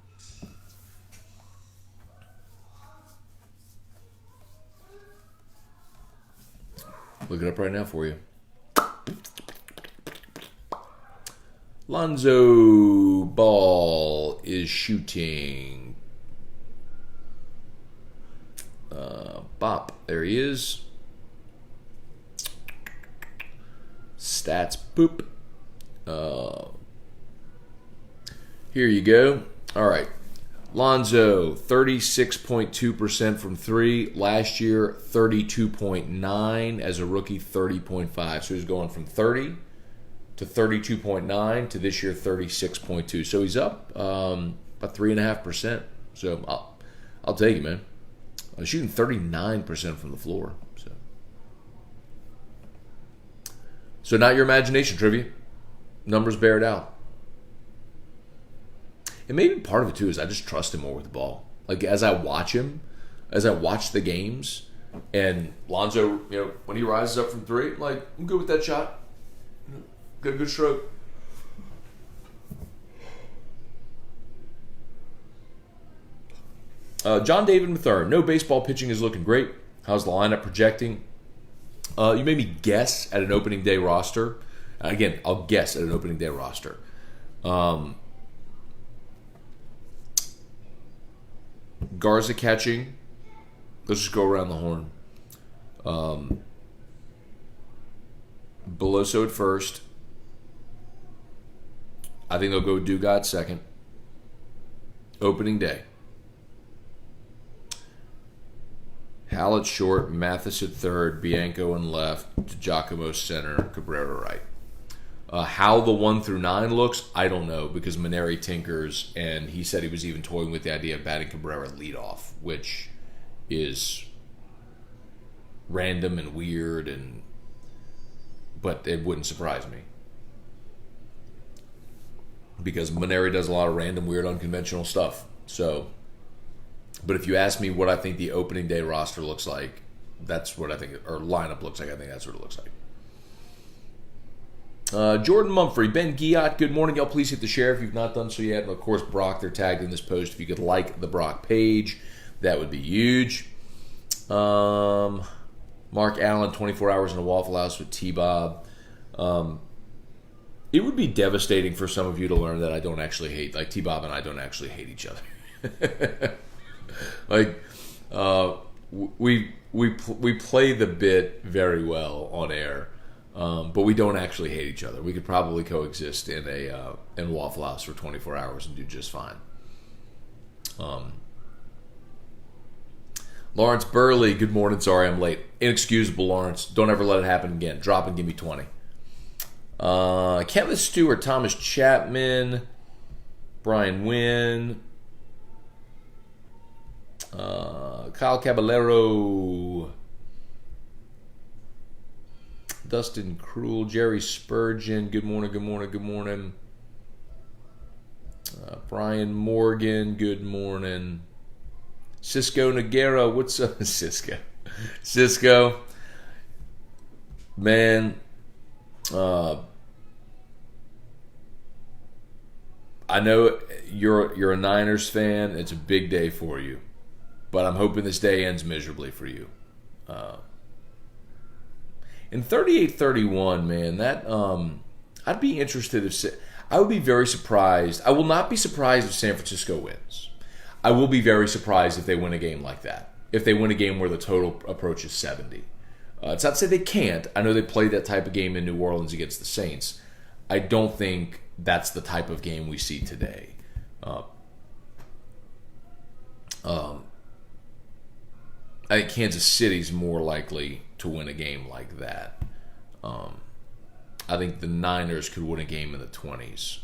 Look it up right now for you. Lonzo Ball is shooting. Bop. There he is. Stats. Boop. Here you go. All right. Lonzo, 36.2% from three. Last year, 32.9. As a rookie, 30.5. So he's going from 30 to 32.9 to this year, 36.2. So he's up about 3.5%. So I'll take it, man. Shooting 39% from the floor. So not your imagination, trivia. Numbers bear it out. And maybe part of it, too, is I just trust him more with the ball. Like, as I watch him, as I watch the games, and Lonzo, when he rises up from three, I'm like, I'm good with that shot. Got a good stroke. John David Mathern, no baseball pitching is looking great. How's the lineup projecting? You made me guess at an opening day roster. Again, I'll guess at an opening day roster. Garza catching. Let's just go around the horn. Beloso at first. I think they'll go Dugas second. Opening day. Hallett short, Mathis at third, Bianco in left, Giacomo center, Cabrera right. How the 1 through 9 looks, I don't know, because Maneri tinkers, and he said he was even toying with the idea of batting Cabrera leadoff, which is random and weird, but it wouldn't surprise me. Because Maneri does a lot of random, weird, unconventional stuff. But if you ask me what I think the opening day roster looks like, that's what I think, or lineup looks like, I think that's what it looks like. Jordan Mumphrey, Ben Giat, good morning. Y'all please hit the share if you've not done so yet. And of course, Brock, they're tagged in this post. If you could like the Brock page, that would be huge. Mark Allen, 24 hours in a Waffle House with T-Bob. It would be devastating for some of you to learn that I don't actually hate, like T-Bob and I don't actually hate each other. Like, we play the bit very well on air, but we don't actually hate each other. We could probably coexist in Waffle House for 24 hours and do just fine. Lawrence Burley, good morning. Sorry I'm late. Inexcusable, Lawrence. Don't ever let it happen again. Drop and give me 20. Kevin Stewart, Thomas Chapman, Brian Wynn, Kyle Caballero, Dustin Cruel, Jerry Spurgeon, good morning, good morning, good morning. Brian Morgan, good morning. Cisco Noguera, what's up? Cisco. Man, I know you're a Niners fan. It's a big day for you. But I'm hoping this day ends miserably for you. In 38-31, man, that I'd be interested if I would be very surprised. I will not be surprised if San Francisco wins. I will be very surprised if they win a game like that. If they win a game where the total approaches 70. It's not to say they can't. I know they played that type of game in New Orleans against the Saints. I don't think that's the type of game we see today. I think Kansas City's more likely to win a game like that. I think the Niners could win a game in the 20s.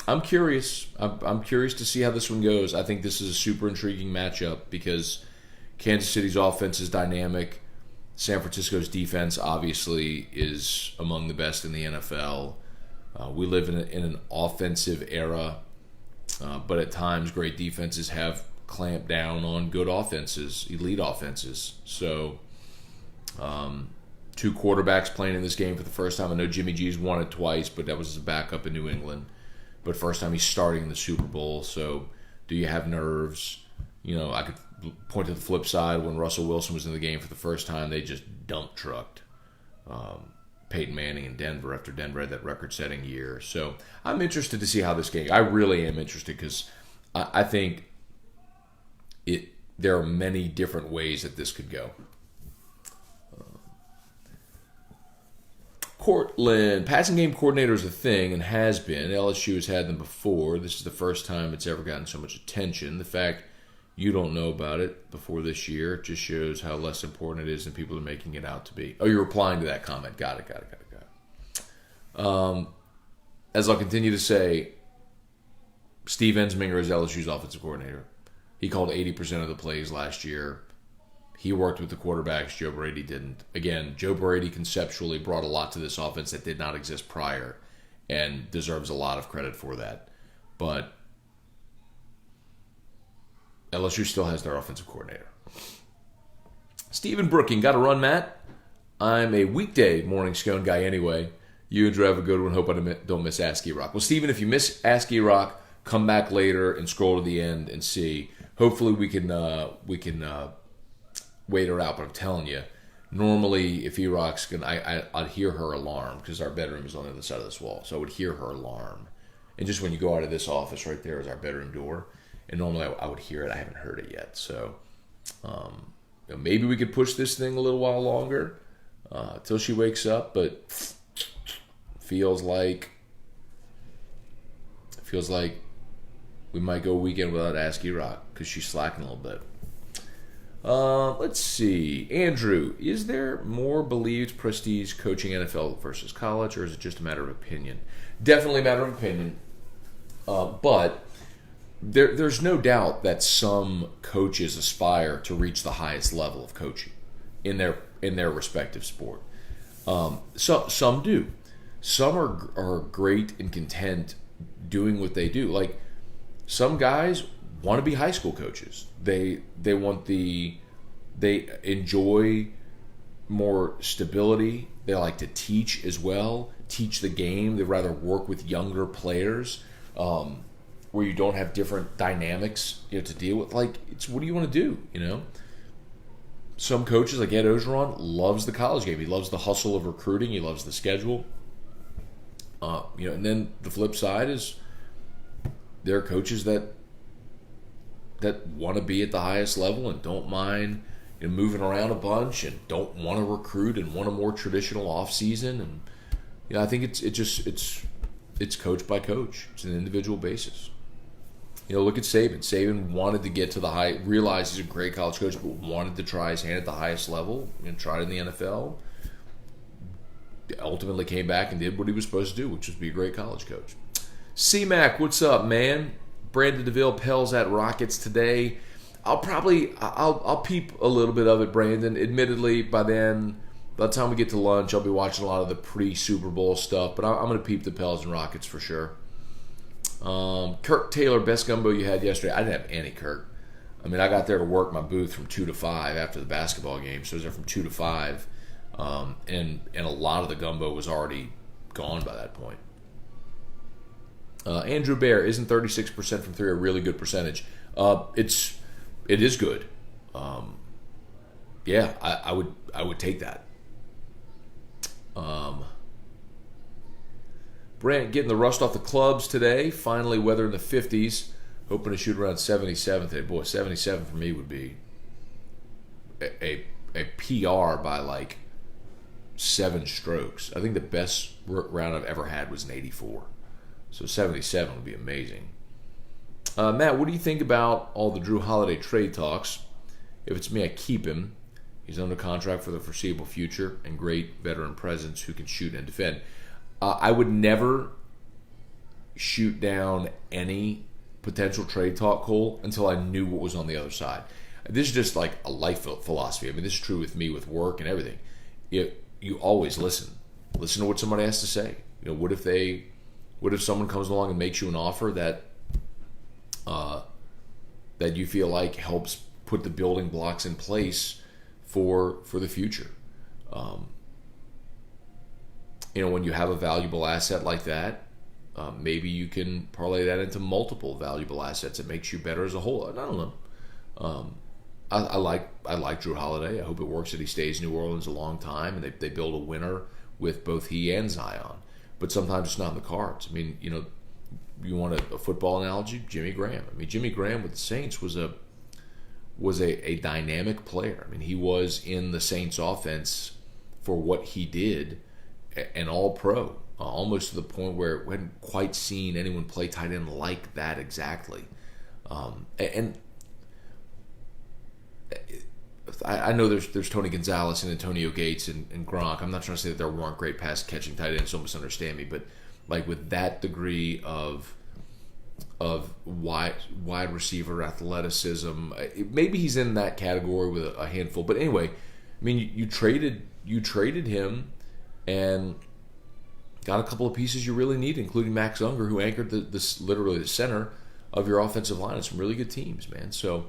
I'm curious. I'm curious to see how this one goes. I think this is a super intriguing matchup because Kansas City's offense is dynamic. San Francisco's defense obviously is among the best in the NFL. We live in an offensive era, but at times great defenses have clamped down on good offenses, elite offenses. So, two quarterbacks playing in this game for the first time. I know Jimmy G's won it twice, but that was his backup in New England. But first time he's starting in the Super Bowl. So, do you have nerves? I could point to the flip side. When Russell Wilson was in the game for the first time, they just dump trucked Peyton Manning in Denver after Denver had that record-setting year. So I'm interested to see how this game. I really am interested because I think there are many different ways that this could go. Cortland, passing game coordinator is a thing and has been. LSU has had them before. This is the first time it's ever gotten so much attention. The fact you don't know about it before this year just shows how less important it is than people are making it out to be. Oh, you're replying to that comment. Got it. As I'll continue to say, Steve Ensminger is LSU's offensive coordinator. He called 80% of the plays last year. He worked with the quarterbacks. Joe Brady didn't. Again, Joe Brady conceptually brought a lot to this offense that did not exist prior and deserves a lot of credit for that. But LSU still has their offensive coordinator. Stephen Brooking, got to run, Matt? I'm a weekday morning Scone guy anyway. You and Drew have a good one. Hope I don't miss Ask E-Rock. Well, Stephen, if you miss Ask E-Rock, come back later and scroll to the end and see. Hopefully we can wait her out, but I'm telling you, normally if E-Rock's gonna, I'd hear her alarm because our bedroom is on the other side of this wall, so I would hear her alarm. And just when you go out of this office, right there is our bedroom door, and normally I would hear it. I haven't heard it yet, so maybe we could push this thing a little while longer till she wakes up. But feels like we might go a weekend without Ask E-Rock because she's slacking a little bit. Let's see. Andrew, is there more believed prestige coaching NFL versus college, or is it just a matter of opinion? Definitely a matter of opinion. But there's no doubt that some coaches aspire to reach the highest level of coaching in their respective sport. So some do. Some are great and content doing what they do. Like some guys want to be high school coaches. They enjoy more stability. They like to teach as well, teach the game. They rather work with younger players where you don't have different dynamics to deal with. Like, it's what do you want to do? Some coaches like Ed Ogeron loves the college game. He loves the hustle of recruiting. He loves the schedule. And then the flip side is there are coaches that want to be at the highest level and don't mind moving around a bunch and don't want to recruit and want a more traditional off season. And I think it's coach by coach. It's an individual basis. Look at Saban. Saban wanted to get to the high, realized he's a great college coach, but wanted to try his hand at the highest level and tried in the NFL. Ultimately came back and did what he was supposed to do, which was be a great college coach. C-Mac, what's up, man? Brandon DeVille, Pels at Rockets today. I'll peep a little bit of it, Brandon. Admittedly, by the time we get to lunch, I'll be watching a lot of the pre-Super Bowl stuff, but I'm going to peep the Pels and Rockets for sure. Kirk Taylor, best gumbo you had yesterday. I didn't have any, Kirk. I got there to work my booth from 2 to 5 after the basketball game, so I was there from 2 to 5. And a lot of the gumbo was already gone by that point. Andrew Bear, isn't 36% from 3 a really good percentage? It is good. Yeah, I would take that. Brant getting the rust off the clubs today. Finally, weather in the 50s. Hoping to shoot around 77 today. Boy, 77 for me would be a PR by like 7 strokes. I think the best round I've ever had was an 84. So 77 would be amazing. Matt, what do you think about all the Drew Holiday trade talks? If it's me, I keep him. He's under contract for the foreseeable future and great veteran presence who can shoot and defend. I would never shoot down any potential trade talk, Cole, until I knew what was on the other side. This is just like a life philosophy. This is true with me with work and everything. You always listen. Listen to what somebody has to say. What if someone comes along and makes you an offer that you feel like helps put the building blocks in place for the future? When you have a valuable asset like that, maybe you can parlay that into multiple valuable assets. It makes you better as a whole. I don't know. I like Drew Holiday. I hope it works that he stays in New Orleans a long time and they build a winner with both he and Zion. But sometimes it's not in the cards. You want a football analogy? Jimmy Graham. Jimmy Graham with the Saints was a dynamic player. He was in the Saints offense for what he did, an all-pro, almost to the point where we hadn't quite seen anyone play tight end like that exactly. And I know there's Tony Gonzalez and Antonio Gates and Gronk. I'm not trying to say that there weren't great pass catching tight ends. Don't misunderstand me, but like with that degree of wide receiver athleticism, maybe he's in that category with a handful. But anyway, I mean, you traded him and got a couple of pieces you really need, including Max Unger, who anchored this literally the center of your offensive line and some really good teams, man. So,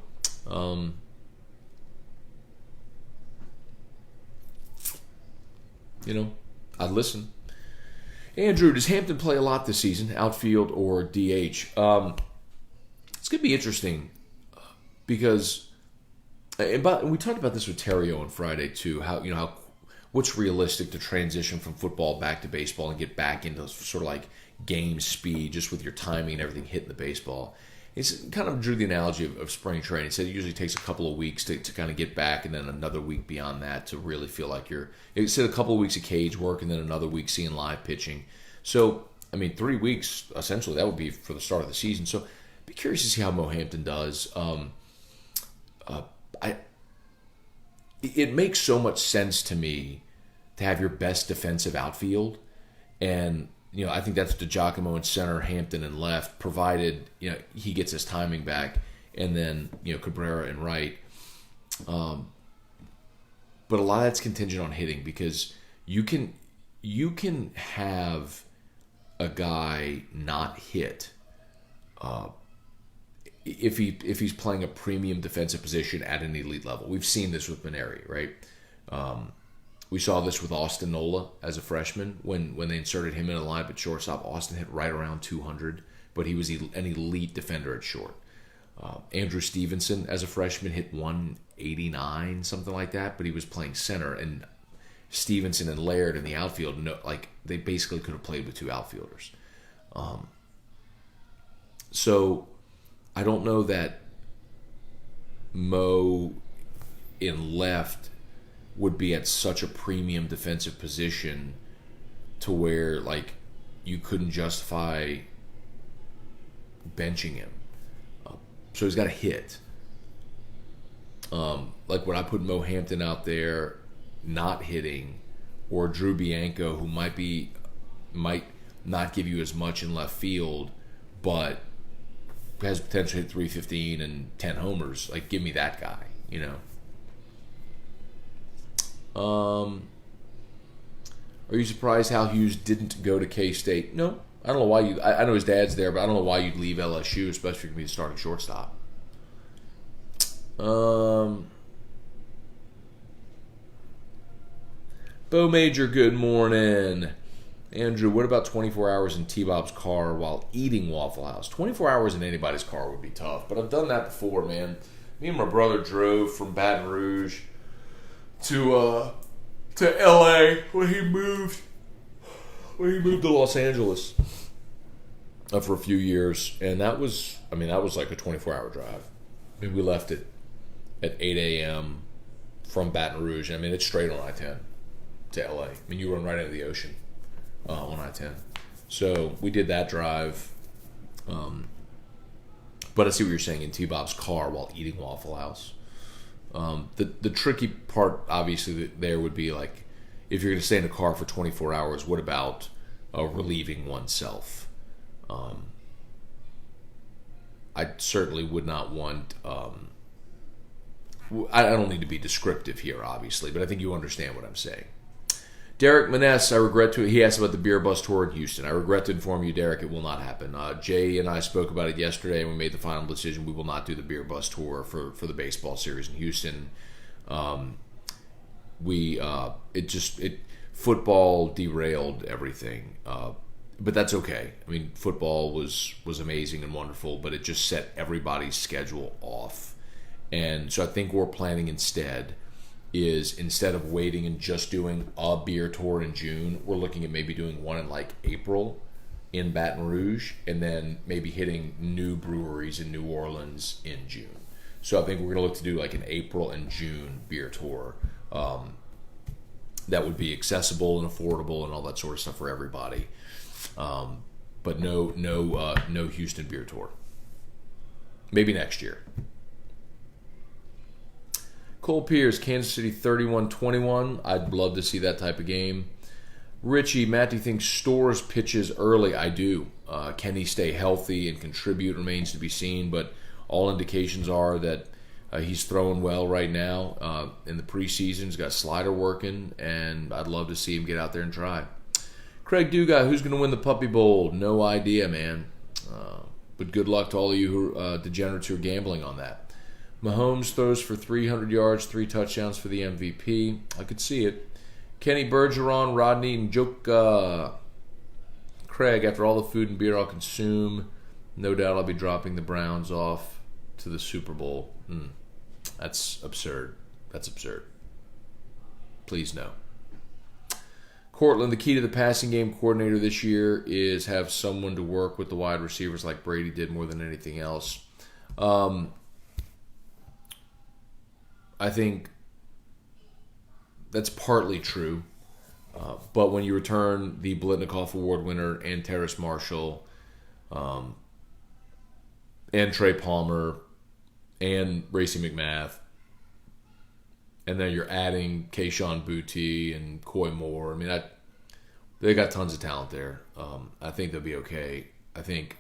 I'd listen. Andrew, does Hampton play a lot this season, outfield or DH? It's going to be interesting because, and we talked about this with Terrio on Friday too. How what's realistic to transition from football back to baseball and get back into sort of like game speed, just with your timing and everything hitting the baseball. It's kind of drew the analogy of spring training. It said it usually takes a couple of weeks to kind of get back, and then another week beyond that to really feel like it said a couple of weeks of cage work, and then another week seeing live pitching. So, I mean, 3 weeks, essentially, that would be for the start of the season. So, I'd be curious to see how Mo Hampton does. It makes so much sense to me to have your best defensive outfield, and I think that's DiGiacomo in center, Hampton in left, provided he gets his timing back, and then Cabrera in right. But a lot of that's contingent on hitting, because you can have a guy not hit if he's playing a premium defensive position at an elite level. We've seen this with Maneri, right? We saw this with Austin Nola as a freshman when they inserted him in a lineup at shortstop. Austin hit right around 200, but he was an elite defender at short. Andrew Stevenson as a freshman hit 189, something like that, but he was playing center. And Stevenson and Laird in the outfield, they basically could have played with two outfielders. So I don't know that Mo in left would be at such a premium defensive position to where you couldn't justify benching him. So he's got to hit. When I put Mo Hampton out there not hitting, or Drew Bianco, who might not give you as much in left field, but has potential to hit 315 and 10 homers. Give me that guy, Are you surprised Hal Hughes didn't go to K-State? No. I don't know why you... I know his dad's there, but I don't know why you'd leave LSU, especially if you're going to be the starting shortstop. Bo Major, good morning. Andrew, what about 24 hours in T-Bob's car while eating Waffle House? 24 hours in anybody's car would be tough, but I've done that before, man. Me and my brother drove from Baton Rouge to L.A. when he moved to Los Angeles for a few years, and that was like a 24-hour drive. I mean, we left it at 8 a.m. from Baton Rouge. It's straight on I-10 to L.A. You run right into the ocean on I-10. So we did that drive. But I see what you're saying, in T-Bob's car while eating Waffle House. The tricky part, obviously, there would be if you're going to stay in a car for 24 hours, what about relieving oneself? I certainly would not want... I don't need to be descriptive here, obviously, but I think you understand what I'm saying. Derek Maness, he asked about the beer bus tour in Houston. I regret to inform you, Derek, it will not happen. Jay and I spoke about it yesterday, and we made the final decision. We will not do the beer bus tour for the baseball series in Houston. Football derailed everything, but that's okay. Football was amazing and wonderful, but it just set everybody's schedule off. And so I think we're planning instead of waiting and just doing a beer tour in June, we're looking at maybe doing one in April in Baton Rouge, and then maybe hitting new breweries in New Orleans in June. So I think we're going to look to do an April and June beer tour. that would be accessible and affordable and all that sort of stuff for everybody. But no Houston beer tour. Maybe next year. Cole Pierce, Kansas City 31-21. I'd love to see that type of game. Richie, Matt, do you think Storrs pitches early? I do. Can he stay healthy and contribute? Remains to be seen, but all indications are that he's throwing well right now. In the preseason, he's got slider working, and I'd love to see him get out there and try. Craig Dugas, who's going to win the Puppy Bowl? No idea, man. But good luck to all of you who degenerates who are gambling on that. Mahomes throws for 300 yards, 3 touchdowns for the MVP. I could see it. Kenny Bergeron, Rodney, and Njoka. Craig, after all the food and beer I'll consume, no doubt I'll be dropping the Browns off to the Super Bowl. That's absurd. That's absurd. Please no. Cortland, the key to the passing game coordinator this year is have someone to work with the wide receivers like Brady did more than anything else. I think that's partly true. But when you return the Blitnikoff Award winner and Terrace Marshall and Trey Palmer and Racey McMath, and then you're adding Keyshawn Boutte and Coy Moore. I mean, they got tons of talent there. I think they'll be okay. I think,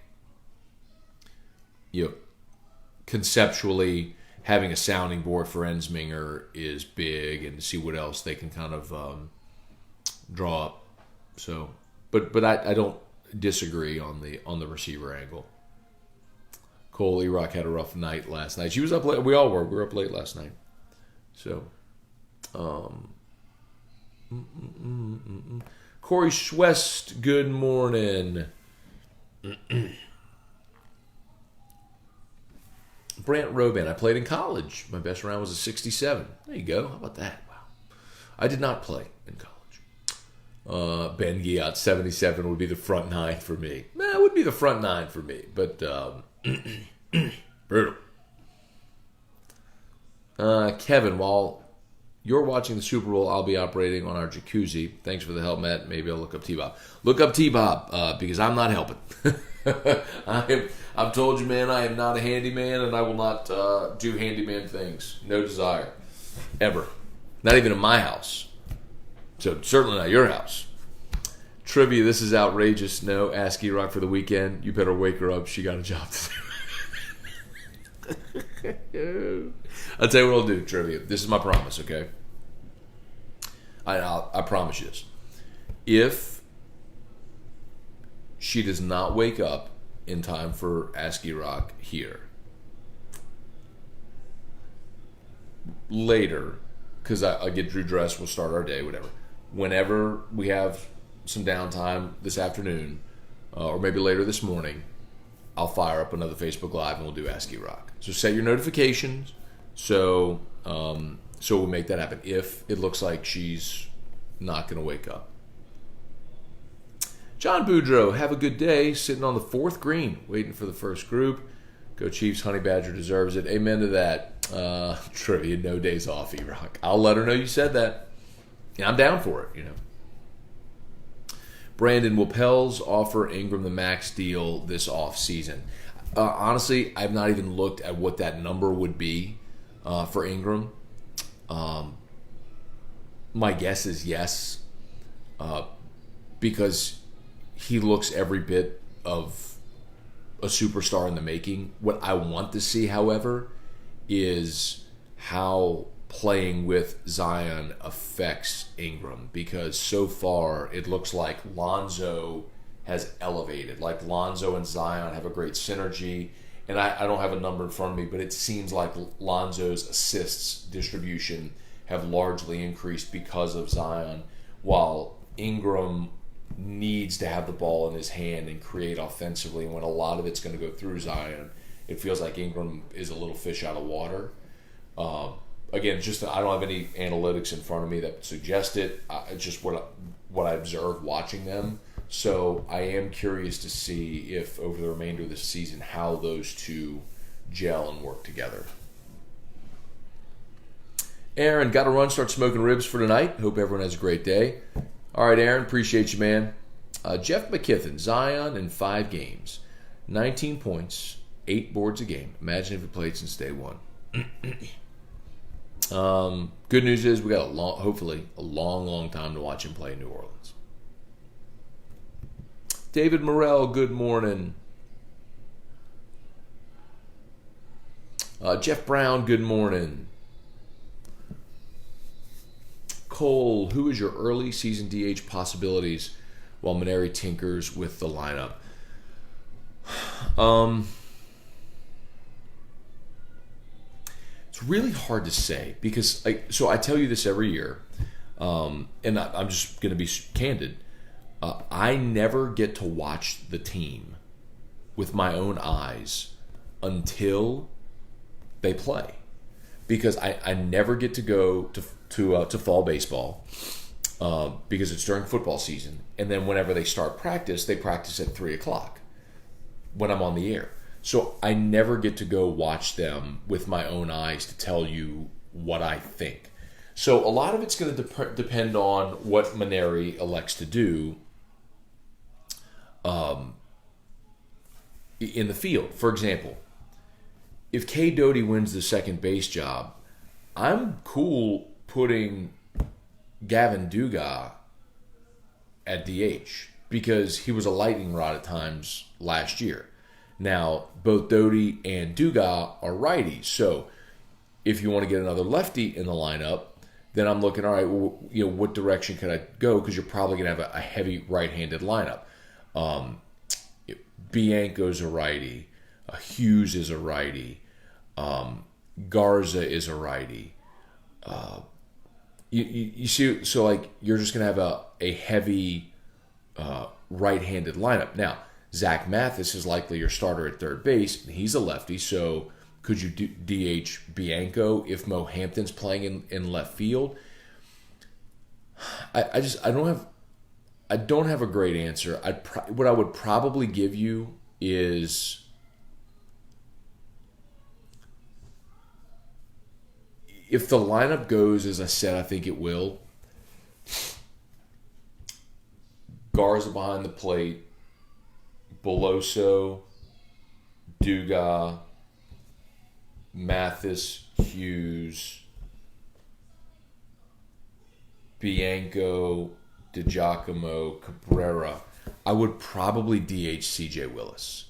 conceptually, having a sounding board for Ensminger is big, and to see what else they can kind of draw up. So, but I don't disagree on the receiver angle. Cole Erock had a rough night last night. She was up late. We all were. We were up late last night. So, Corey Schwest, good morning. Brant Roban, I played in college. My best round was a 67. There you go. How about that? Wow. I did not play in college. Ben Giat, 77 would be the front 9 for me. It would be the front 9 for me, but brutal. Kevin, while you're watching the Super Bowl, I'll be operating on our jacuzzi. Thanks for the help, Matt. Maybe I'll look up T-Bob. Look up T-Bob because I'm not helping. I've told you, man, I am not a handyman, and I will not do handyman things. No desire. Ever. Not even in my house. So certainly not your house. Trivia, this is outrageous. No, ask E-Rock for the weekend. You better wake her up. She got a job to do. I'll tell you what I'll do, Trivia. This is my promise, okay? I promise you this. If she does not wake up in time for Ask E-Rock here, later, because I get Drew dressed, we'll start our day, whatever. Whenever we have some downtime this afternoon, or maybe later this morning, I'll fire up another Facebook Live and we'll do Ask E-Rock. So set your notifications so we'll make that happen if it looks like she's not going to wake up. John Boudreau, have a good day. Sitting on the 4th green, waiting for the first group. Go Chiefs, Honey Badger deserves it. Amen to that. Trivia, no days off, E-Rock. I'll let her know you said that. Yeah, I'm down for it, Brandon, will Pels offer Ingram the max deal this offseason? Honestly, I've not even looked at what that number would be for Ingram. My guess is yes, because he looks every bit of a superstar in the making. What I want to see, however, is how playing with Zion affects Ingram, because so far it looks like Lonzo has elevated. Like Lonzo and Zion have a great synergy, and I don't have a number in front of me, but it seems like Lonzo's assists distribution have largely increased because of Zion, while Ingram needs to have the ball in his hand and create offensively, and when a lot of it's going to go through Zion, it feels like Ingram is a little fish out of water. Again, just I don't have any analytics in front of me that suggest it. It's just what I observed watching them. So I am curious to see if over the remainder of the season how those two gel and work together. Aaron, got to run, start smoking ribs for tonight. Hope everyone has a great day. All right, Aaron, appreciate you, man. Jeff McKithen, Zion in 5 games. 19 points, 8 boards a game. Imagine if he played since day one. Good news is we got hopefully a long time to watch him play in New Orleans. David Morrell, good morning. Jeff Brown, good morning. Cole, who is your early season DH possibilities while Maneri tinkers with the lineup? It's really hard to say because I tell you this every year, and I'm just going to be candid. I never get to watch the team with my own eyes until they play, because I never get to go to fall baseball because it's during football season, and then whenever they start practice, they practice at 3:00 when I'm on the air. So I never get to go watch them with my own eyes to tell you what I think. So a lot of it's going to depend on what Maneri elects to do in the field. For example, if K. Doty wins the second base job, I'm cool putting Gavin Dugas at DH because he was a lightning rod at times last year. Now, both Doty and Dugas are righties, so if you want to get another lefty in the lineup, then I'm looking, all right, well, what direction can I go? Because you're probably going to have a heavy right-handed lineup. Bianco's a righty. Hughes is a righty. Garza is a righty. You see, so like you're just going to have a heavy right-handed lineup. Now, Zach Mathis is likely your starter at third base. He's a lefty, so could you DH Bianco if Mo Hampton's playing in left field? I don't have a great answer. What I would probably give you is if the lineup goes as I said I think it will. Garza behind the plate, Beloso, Dugas, Mathis, Hughes, Bianco, DiGiacomo, Cabrera. I would probably DH C.J. Willis.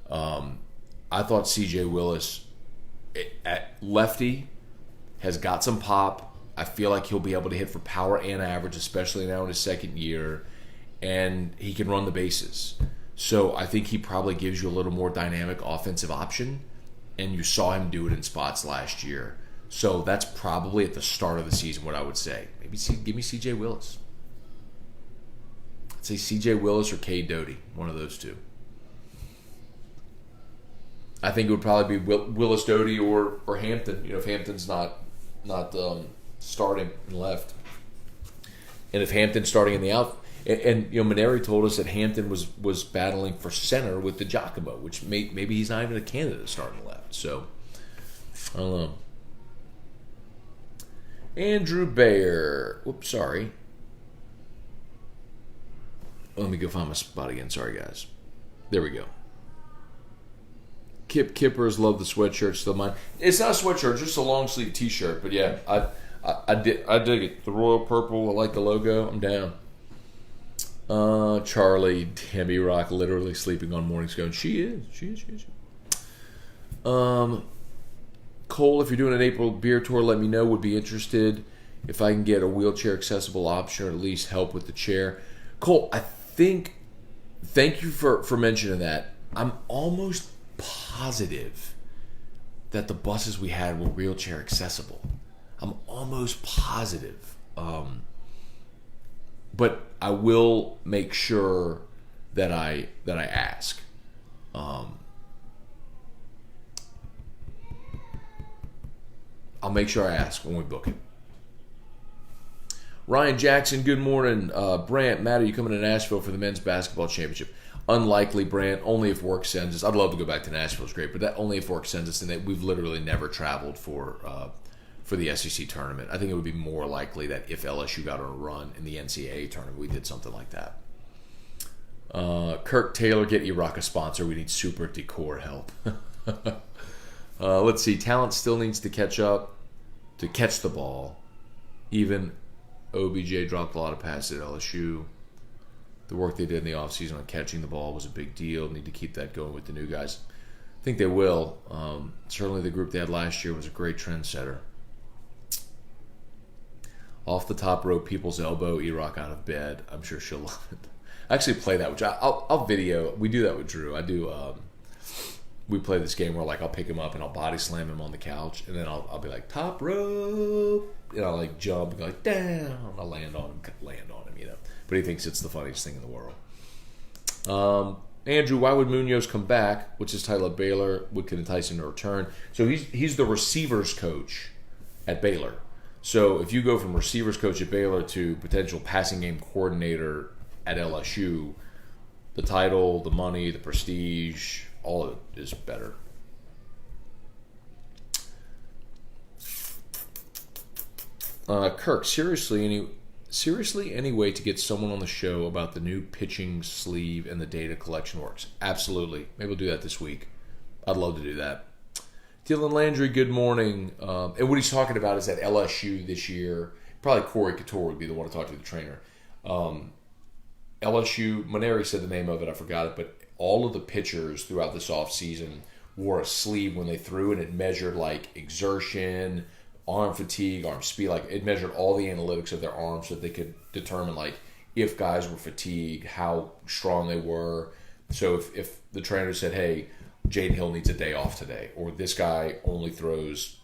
I thought C.J. Willis at lefty has got some pop. I feel like he'll be able to hit for power and average, especially now in his second year, and he can run the bases. So I think he probably gives you a little more dynamic offensive option, and you saw him do it in spots last year. So that's probably at the start of the season what I would say. Maybe give me C.J. Willis. I'd say C.J. Willis or K. Doty, one of those two. I think it would probably be Willis, Doty, or Hampton. If Hampton's not starting in left, and if Hampton's starting in the out. And Maneri told us that Hampton was battling for center with DiGiacomo, which maybe he's not even a candidate starting left. So I don't know. Andrew Bayer. Whoops, sorry. Let me go find my spot again. Sorry, guys. There we go. Kippers love the sweatshirt. Still mine. It's not a sweatshirt, just a long sleeve T-shirt. But yeah, I dig it. The royal purple. I like the logo. I'm down. Charlie, Demi Rock, literally sleeping on morning scone. She is. Cole, if you're doing an April beer tour, let me know. Would be interested if I can get a wheelchair accessible option or at least help with the chair. Cole, thank you for mentioning that. I'm almost positive that the buses we had were wheelchair accessible. I'm almost positive. But I will make sure that I ask. I'll make sure I ask when we book it. Ryan Jackson, good morning. Brant, Matt, are you coming to Nashville for the men's basketball championship? Unlikely, Brant. Only if work sends us. I'd love to go back to Nashville. It's great, but that only if work sends us. And that we've literally never traveled for for the SEC tournament. I think it would be more likely that if LSU got on a run in the NCAA tournament, we did something like that. Kirk Taylor, get E-Rock a sponsor. We need super decor help. Let's see. Talent still needs to catch up to catch the ball. Even OBJ dropped a lot of passes at LSU. The work they did in the offseason on catching the ball was a big deal. Need to keep that going with the new guys. I think they will. Certainly the group they had last year was a great trendsetter. Off the top rope, people's elbow, E-Rock out of bed. I'm sure she'll love it. I actually play that, which I'll video. We do that with Drew. I do. We play this game where like I'll pick him up and I'll body slam him on the couch, and then I'll be like top rope, and I'll like jump and go like down. I'll land on him, you know. But he thinks it's the funniest thing in the world. Andrew, why would Munoz come back? What's his title at Baylor? What could entice him to return? So he's the receivers coach at Baylor. So if you go from receivers coach at Baylor to potential passing game coordinator at LSU, the title, the money, the prestige, all of it is better. Kirk, seriously, any way to get someone on the show about the new pitching sleeve and the data collection works? Absolutely. Maybe we'll do that this week. I'd love to do that. Dylan Landry, good morning. And what he's talking about is that LSU this year, probably Corey Couture would be the one to talk to the trainer. LSU, Maneri said the name of it, I forgot it, but all of the pitchers throughout this offseason wore a sleeve when they threw, and it measured like exertion, arm fatigue, arm speed. Like it measured all the analytics of their arms so that they could determine like if guys were fatigued, how strong they were. So if the trainer said, hey, Jaden Hill needs a day off today, or this guy only throws,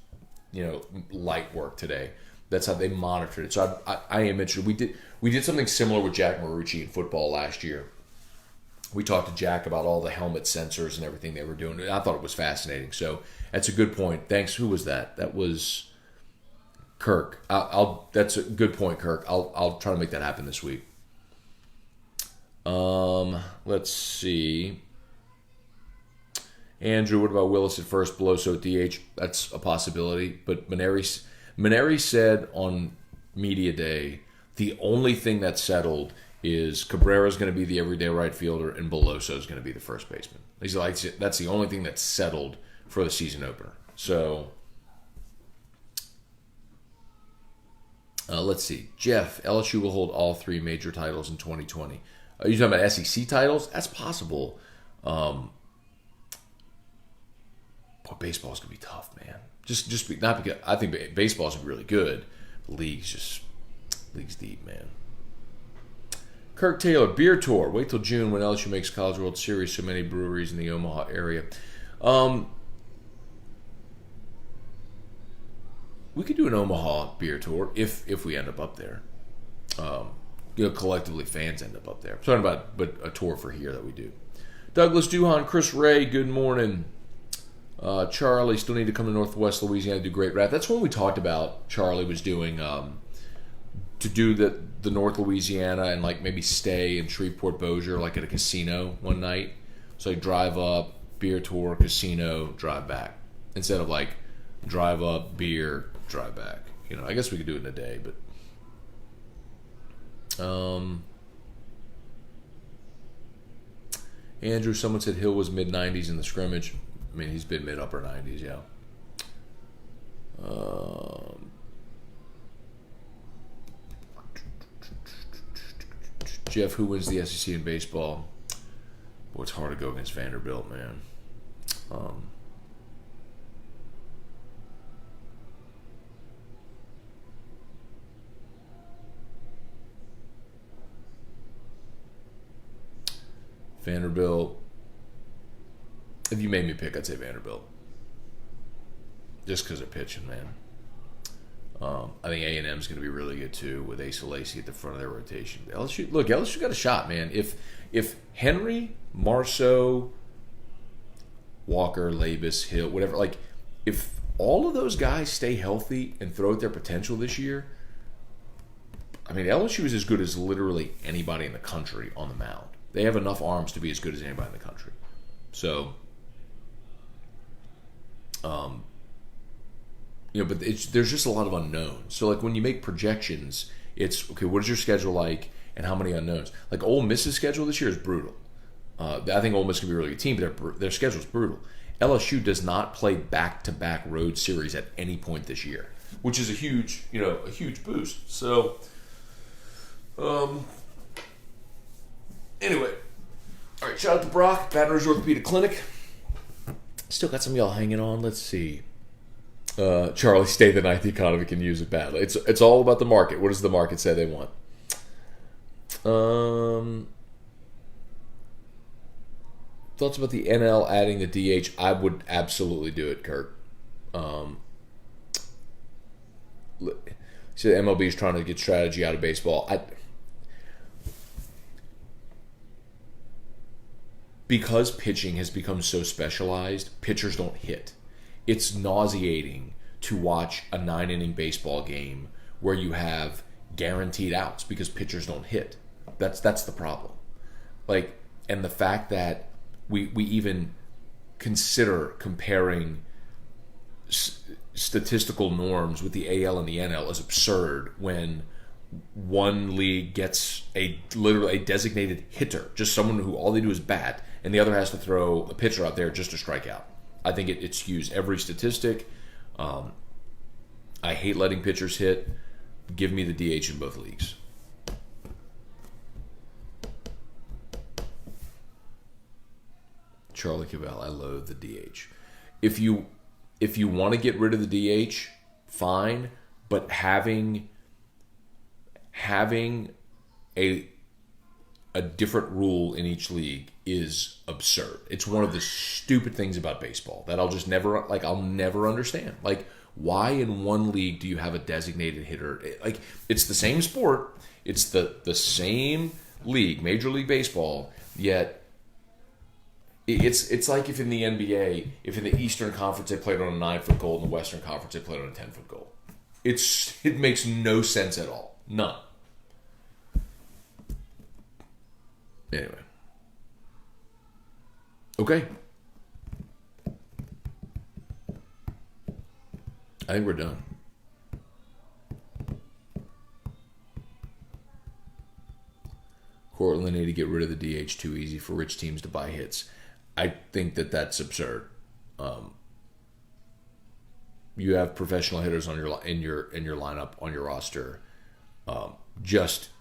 light work today. That's how they monitored it. So I am interested. We did something similar with Jack Marucci in football last year. We talked to Jack about all the helmet sensors and everything they were doing. I thought it was fascinating. So that's a good point. Thanks. Who was that? That was Kirk. That's a good point, Kirk. I'll try to make that happen this week. Let's see. Andrew, what about Willis at first, Beloso at DH? That's a possibility. But Maneri said on Media Day, the only thing that's settled is Cabrera's going to be the everyday right fielder and Beloso's going to be the first baseman. He's like, that's the only thing that's settled for the season opener. So, let's see. Jeff, LSU will hold all three major titles in 2020. Are you talking about SEC titles? That's possible. But baseball's gonna be tough, man. Not because I think baseball's really good. The league's deep, man. Kirk Taylor, beer tour. Wait till June when LSU makes College World Series. So many breweries in the Omaha area. We could do an Omaha beer tour if we end up there. Collectively fans end up there. I'm talking about, but a tour for here that we do. Douglas Duhan, Chris Ray, good morning. Charlie, still need to come to Northwest Louisiana to do great rap. That's when we talked about Charlie was doing to do the North Louisiana and like maybe stay in Shreveport Bossier like at a casino one night. So like drive up, beer tour, casino, drive back. Instead of like drive up, beer, drive back. I guess we could do it in a day, but Andrew, someone said Hill was mid-90s in the scrimmage. I mean, he's been mid-upper 90s, yeah. Jeff, who wins the SEC in baseball? Boy, it's hard to go against Vanderbilt, man. Vanderbilt. If you made me pick, I'd say Vanderbilt. Just because they're pitching, man. I think A&M's going to be really good, too, with Asa Lacy at the front of their rotation. LSU got a shot, man. If Henry, Marceau, Walker, Labus, Hill, whatever, like, if all of those guys stay healthy and throw at their potential this year, I mean, LSU is as good as literally anybody in the country on the mound. They have enough arms to be as good as anybody in the country. So, but there's just a lot of unknowns. So like when you make projections, it's okay. What is your schedule like, and how many unknowns? Like Ole Miss's schedule this year is brutal. I think Ole Miss can be a really good team, but their schedule is brutal. LSU does not play back-to-back road series at any point this year, which is a huge boost. So, anyway, all right. Shout out to Brock, Baton Rouge Orthopedic Clinic. Still got some of y'all hanging on. Let's see. Charlie, stay the night. The economy can use it badly. It's all about the market. What does the market say they want? Thoughts about the NL adding the DH? I would absolutely do it, Kurt. So MLB is trying to get strategy out of baseball. Because pitching has become so specialized, pitchers don't hit. It's nauseating to watch a 9-inning baseball game where you have guaranteed outs because pitchers don't hit. That's the problem. Like, and the fact that we even consider comparing statistical norms with the AL and the NL is absurd when one league gets literally a designated hitter, just someone who all they do is bat, and the other has to throw a pitcher out there just to strike out. I think it skews every statistic. I hate letting pitchers hit. Give me the DH in both leagues. Charlie Cavell, I loathe the DH. If you want to get rid of the DH, fine, but having a different rule in each league is absurd. It's one of the stupid things about baseball that I'll never understand. Like, why in one league do you have a designated hitter? Like, it's the same sport, it's the same league, Major League Baseball, yet it's like if in the NBA, if in the Eastern Conference they played on a 9-foot goal, in the Western Conference they played on a 10-foot goal. It makes no sense at all. None. Anyway. Okay. I think we're done. Cortland need to get rid of the DH too easy for rich teams to buy hits. I think that's absurd. You have professional hitters on in your lineup on your roster. Just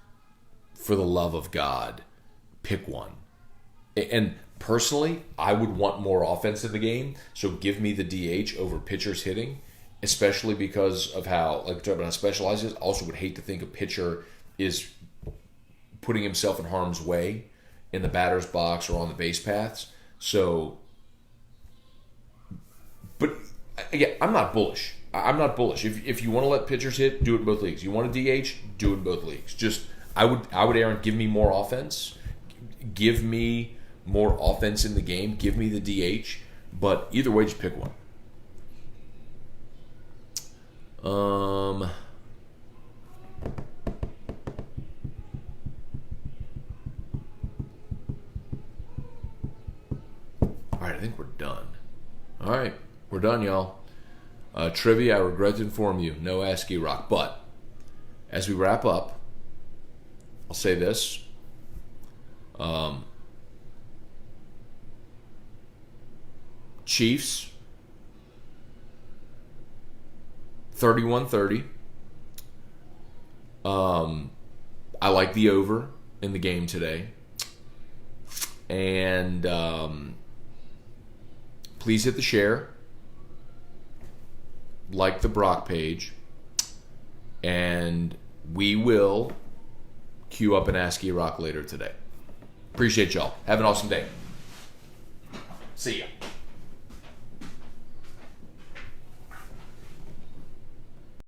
for the love of God, pick one. And personally, I would want more offense in the game. So give me the DH over pitchers hitting, especially because of how specialized it is. I also would hate to think a pitcher is putting himself in harm's way in the batter's box or on the base paths. So, but again, I'm not bullish. If you want to let pitchers hit, do it in both leagues. You want a DH, do it in both leagues. Just I would Aaron, give me more offense. Give me more offense in the game. Give me the DH. But either way, just pick one. All right, I think we're done. All right, we're done, y'all. Trivia, I regret to inform you, no ASCII rock. But as we wrap up, I'll say this. Chiefs, 31-30. I like the over in the game today. And please hit the share. Like the Brock page. And we will queue up an ASCII rock later today. Appreciate y'all. Have an awesome day. See ya.